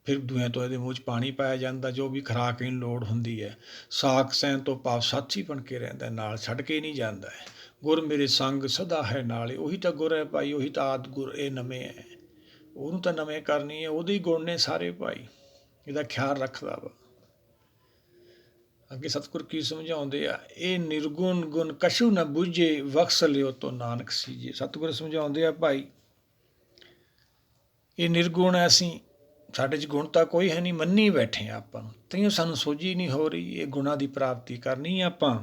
ਫਿਰ ਦੂਆਂ ਤੋਂ ਇਹਦੇ ਮੂੰਹ 'ਚ ਪਾਣੀ ਪਾਇਆ ਜਾਂਦਾ, ਜੋ ਵੀ ਖੁਰਾਕ ਇਹਨੂੰ ਲੋੜ ਹੁੰਦੀ ਹੈ। ਸਾਕ ਸੈਨ ਤੋਂ ਭਾਵ ਸਾਥੀ ਬਣ ਕੇ ਰਹਿੰਦਾ, ਨਾਲ ਛੱਡ ਕੇ ਨਹੀਂ ਜਾਂਦਾ ਹੈ। ਗੁਰ ਮੇਰੇ ਸੰਗ ਸਦਾ ਹੈ ਨਾਲੇ, ਉਹੀ ਤਾਂ ਗੁਰ ਹੈ ਭਾਈ, ਉਹੀ ਤਾਂ ਆਦਿ ਗੁਰ, ਇਹ ਨਵੇਂ ਹੈ। ਉਹਨੂੰ ਤਾਂ ਨਵੇਂ ਕਰਨੀ ਹੈ, ਉਹਦੇ ਹੀ ਗੁਣ ਨੇ ਸਾਰੇ ਭਾਈ, ਇਹਦਾ ਖਿਆਲ ਰੱਖਦਾ ਵਾ। ਅੱਗੇ ਸਤਿਗੁਰ ਕੀ ਸਮਝਾਉਂਦੇ ਆ, ਇਹ ਨਿਰਗੁਣ ਗੁਣ ਕਛੂ ਨਾ ਬੁੱਝੇ, ਬਖਸ਼ ਲਿਓ ਤੋਂ ਨਾਨਕ ਸੀਜੇ। ਸਤਿਗੁਰ ਸਮਝਾਉਂਦੇ ਆ ਭਾਈ, ਇਹ ਨਿਰਗੁਣ ਹੈ, ਅਸੀਂ ਸਾਡੇ 'ਚ ਗੁਣ ਤਾਂ ਕੋਈ ਹੈ ਨਹੀਂ, ਮੰਨੀ ਬੈਠੇ ਆ ਆਪਾਂ ਨੂੰ, ਤਈਓ ਸਾਨੂੰ ਸੋਝੀ ਨਹੀਂ ਹੋ ਰਹੀ। ਇਹ ਗੁਣਾਂ ਦੀ ਪ੍ਰਾਪਤੀ ਕਰਨੀ ਆਪਾਂ,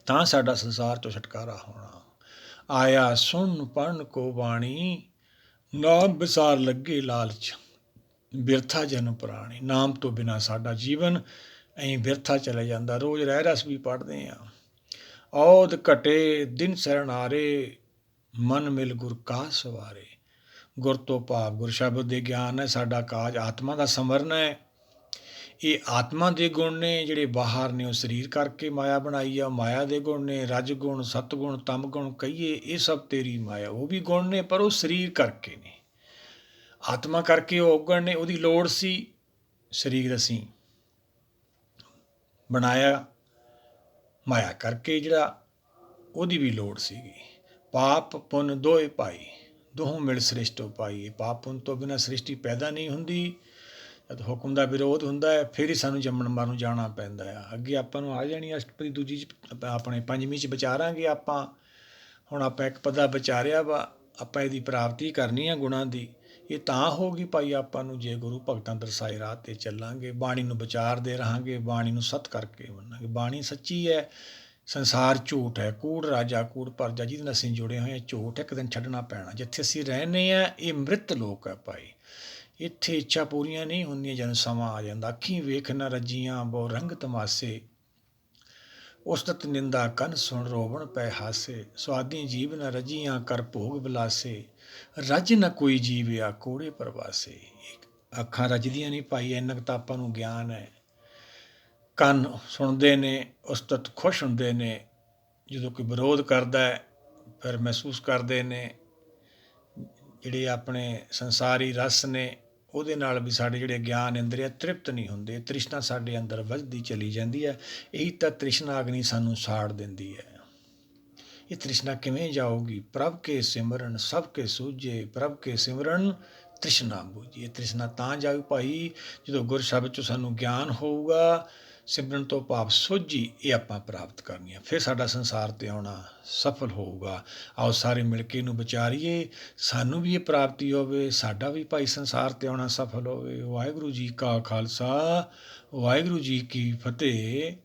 ਤਾਂ ਸਾਡਾ ਸੰਸਾਰ ਤੋਂ ਛੁਟਕਾਰਾ ਹੋਣਾ। ਆਇਆ ਸੁਣ ਪੜ੍ਹਨ ਕੋ ਬਾਣੀ, ਨਾਮ ਵਿਸਾਰ ਲੱਗੇ ਲਾਲਚ, ਬਿਰਥਾ ਜਨਮ ਪ੍ਰਾਣੀ। ਨਾਮ ਤੋਂ ਬਿਨਾਂ ਸਾਡਾ ਜੀਵਨ ਐਂ ਬਿਰਥਾ ਚਲੇ ਜਾਂਦਾ। ਰੋਜ਼ ਰਹਿ ਰਸ ਵੀ ਪੜ੍ਹਦੇ ਹਾਂ। ਔਧ ਘਟੇ ਦਿਨ ਸਰਨਾਰੇ, ਮਨ ਮਿਲ ਗੁਰ ਕਾ ਸਵਾਰੇ। ਗੁਰ ਤੋਂ ਭਾਵ ਗੁਰ ਸ਼ਬਦ ਦੇ ਗਿਆਨ ਹੈ। ਸਾਡਾ ਕਾਜ ਆਤਮਾ ਦਾ ਸਮਰਨ ਹੈ। ਇਹ ਆਤਮਾ ਦੇ ਗੁਣ ਨੇ, ਜਿਹੜੇ ਬਾਹਰ ਨੇ ਉਹ ਸਰੀਰ ਕਰਕੇ ਮਾਇਆ ਬਣਾਈ ਆ। ਮਾਇਆ ਦੇ ਗੁਣ ਨੇ ਰਜ ਗੁਣ, ਸਤ ਗੁਣ, ਤਮ ਗੁਣ ਕਹੀਏ, ਇਹ ਸਭ ਤੇਰੀ ਮਾਇਆ। ਉਹ ਵੀ ਗੁਣ ਨੇ ਪਰ ਉਹ ਸਰੀਰ ਕਰਕੇ ਨੇ। ਆਤਮਾ ਕਰਕੇ ਉਹ ਔਗਣ ਨੇ, ਉਹਦੀ ਲੋੜ ਸੀ। ਸਰੀਰ ਅਸੀਂ ਬਣਾਇਆ ਮਾਇਆ ਕਰਕੇ, ਜਿਹੜਾ ਉਹਦੀ ਵੀ ਲੋੜ ਸੀਗੀ। ਪਾਪ ਪੁੰਨ ਦੋਏ ਭਾਈ, ਦੋਹੋਂ ਮਿਲ ਸ੍ਰਿਸ਼ਟੋ ਪਾਈ। ਪਾਪ ਪੁੰਨ ਤੋਂ ਬਿਨਾਂ ਸ੍ਰਿਸ਼ਟੀ ਪੈਦਾ ਨਹੀਂ ਹੁੰਦੀ। ਜਦ ਹੁਕਮ ਦਾ ਵਿਰੋਧ ਹੁੰਦਾ ਹੈ ਫਿਰ ਹੀ ਸਾਨੂੰ ਜੰਮਣ ਮਰਨ ਜਾਣਾ ਪੈਂਦਾ ਆ। ਅੱਗੇ ਆਪਾਂ ਨੂੰ ਆ ਜਾਣੀ ਅਸ਼ਟਪਦੀ ਦੂਜੀ 'ਚ, ਆਪਣੇ ਪੰਜਵੀਂ 'ਚ ਵਿਚਾਰਾਂਗੇ ਆਪਾਂ। ਹੁਣ ਆਪਾਂ ਇੱਕ ਪਦਾ ਵਿਚਾਰਿਆ ਵਾ, ਆਪਾਂ ਇਹਦੀ ਪ੍ਰਾਪਤੀ ਕਰਨੀ ਆ ਗੁਣਾਂ ਦੀ। ਇਹ ਤਾਂ ਹੋਊਗੀ ਭਾਈ ਆਪਾਂ ਨੂੰ ਜੇ ਗੁਰੂ ਭਗਤਾਂ ਦਰਸਾਏ ਰਾਹ 'ਤੇ ਚੱਲਾਂਗੇ, ਬਾਣੀ ਨੂੰ ਵਿਚਾਰਦੇ ਰਹਾਂਗੇ, ਬਾਣੀ ਨੂੰ ਸੱਤ ਕਰਕੇ ਮੰਨਾਂਗੇ। ਬਾਣੀ ਸੱਚੀ ਹੈ, ਸੰਸਾਰ ਝੂਠ ਹੈ। ਕੂੜ ਰਾਜਾ ਕੂੜ ਪਰਜਾ, ਜਿਹਦੇ ਨਾਲ ਅਸੀਂ ਜੁੜੇ ਹੋਏ ਹਾਂ, ਝੂਠ ਇੱਕ ਦਿਨ ਛੱਡਣਾ ਪੈਣਾ। ਜਿੱਥੇ ਅਸੀਂ ਰਹਿੰਦੇ ਹਾਂ ਇਹ ਮ੍ਰਿਤ ਲੋਕ ਹੈ ਭਾਈ। ਇੱਥੇ ਇੱਛਾ ਪੂਰੀਆਂ ਨਹੀਂ ਹੁੰਦੀਆਂ ਜਦੋਂ ਸਮਾਂ ਆ ਜਾਂਦਾ। ਅੱਖੀਂ ਵੇਖ ਨਾ ਰੱਜੀਆਂ ਬਹੁ ਰੰਗ ਤਮਾਸੇ, ਉਸਤਤ ਨਿੰਦਾ ਕੰਨ ਸੁਣ ਰੋਵਣ ਪੈ ਹਾਸੇ। ਸੁਆਦੀ ਜੀਵ ਨਾ ਰੱਜੀਆਂ ਕਰ ਭੋਗ ਵਿਲਾਸੇ, ਰੱਜ ਨਾ ਕੋਈ ਜੀਵਿਆ ਕੋੜੇ ਪ੍ਰਵਾਸੇ। ਅੱਖਾਂ ਰੱਜਦੀਆਂ ਨਹੀਂ ਭਾਈ, ਇੰਨਾ ਕੁ ਤਾਂ ਆਪਾਂ ਨੂੰ ਗਿਆਨ ਹੈ। ਕੰਨ ਸੁਣਦੇ ਨੇ, ਉਸਤਤ ਖੁਸ਼ ਹੁੰਦੇ ਨੇ। ਜਦੋਂ ਕੋਈ ਵਿਰੋਧ ਕਰਦਾ ਹੈ ਫਿਰ ਮਹਿਸੂਸ ਕਰਦੇ ਨੇ। ਜਿਹੜੇ ਆਪਣੇ ਸੰਸਾਰੀ ਰਸ ਨੇ ਉਹਦੇ ਨਾਲ ਵੀ ਸਾਡੇ ਜਿਹੜੇ ਗਿਆਨ ਇੰਦਰੀਆ ਤ੍ਰਿਪਤ ਨਹੀਂ ਹੁੰਦੇ। ਤ੍ਰਿਸ਼ਨਾ ਸਾਡੇ ਅੰਦਰ ਵੱਧਦੀ ਚਲੀ ਜਾਂਦੀ ਹੈ। ਇਹੀ ਤਾਂ ਤ੍ਰਿਸ਼ਨਾ ਅਗਨੀ ਸਾਨੂੰ ਸਾੜ ਦਿੰਦੀ ਹੈ। ਇਹ ਤ੍ਰਿਸ਼ਨਾ ਕਿਵੇਂ ਜਾਊਗੀ? ਪ੍ਰਭ ਕੇ ਸਿਮਰਨ ਸਭ ਕੇ ਸੂਝੇ, ਪ੍ਰਭ ਕੇ ਸਿਮਰਨ ਤ੍ਰਿਸ਼ਨਾ ਬੂਝੀ। ਇਹ ਤ੍ਰਿਸ਼ਨਾ ਤਾਂ ਜਾਊ ਭਾਈ ਜਦੋਂ ਗੁਰ ਸ਼ਬਦ 'ਚੋਂ ਸਾਨੂੰ ਗਿਆਨ ਹੋਊਗਾ। ਸਿਮਰਨ ਤੋਂ ਭਾਵ ਸੋਝੀ, ਇਹ ਆਪਾਂ ਪ੍ਰਾਪਤ ਕਰਨੀ ਆ। ਫਿਰ ਸਾਡਾ ਸੰਸਾਰ 'ਤੇ ਆਉਣਾ ਸਫਲ ਹੋਊਗਾ। ਆਓ ਸਾਰੇ ਮਿਲ ਕੇ ਇਹਨੂੰ ਵਿਚਾਰੀਏ, ਸਾਨੂੰ ਵੀ ਇਹ ਪ੍ਰਾਪਤੀ ਹੋਵੇ, ਸਾਡਾ ਵੀ ਭਾਈ ਸੰਸਾਰ 'ਤੇ ਆਉਣਾ ਸਫਲ ਹੋਵੇ। ਵਾਹਿਗੁਰੂ ਜੀ ਕਾ ਖਾਲਸਾ, ਵਾਹਿਗੁਰੂ ਜੀ ਕੀ ਫਤਿਹ।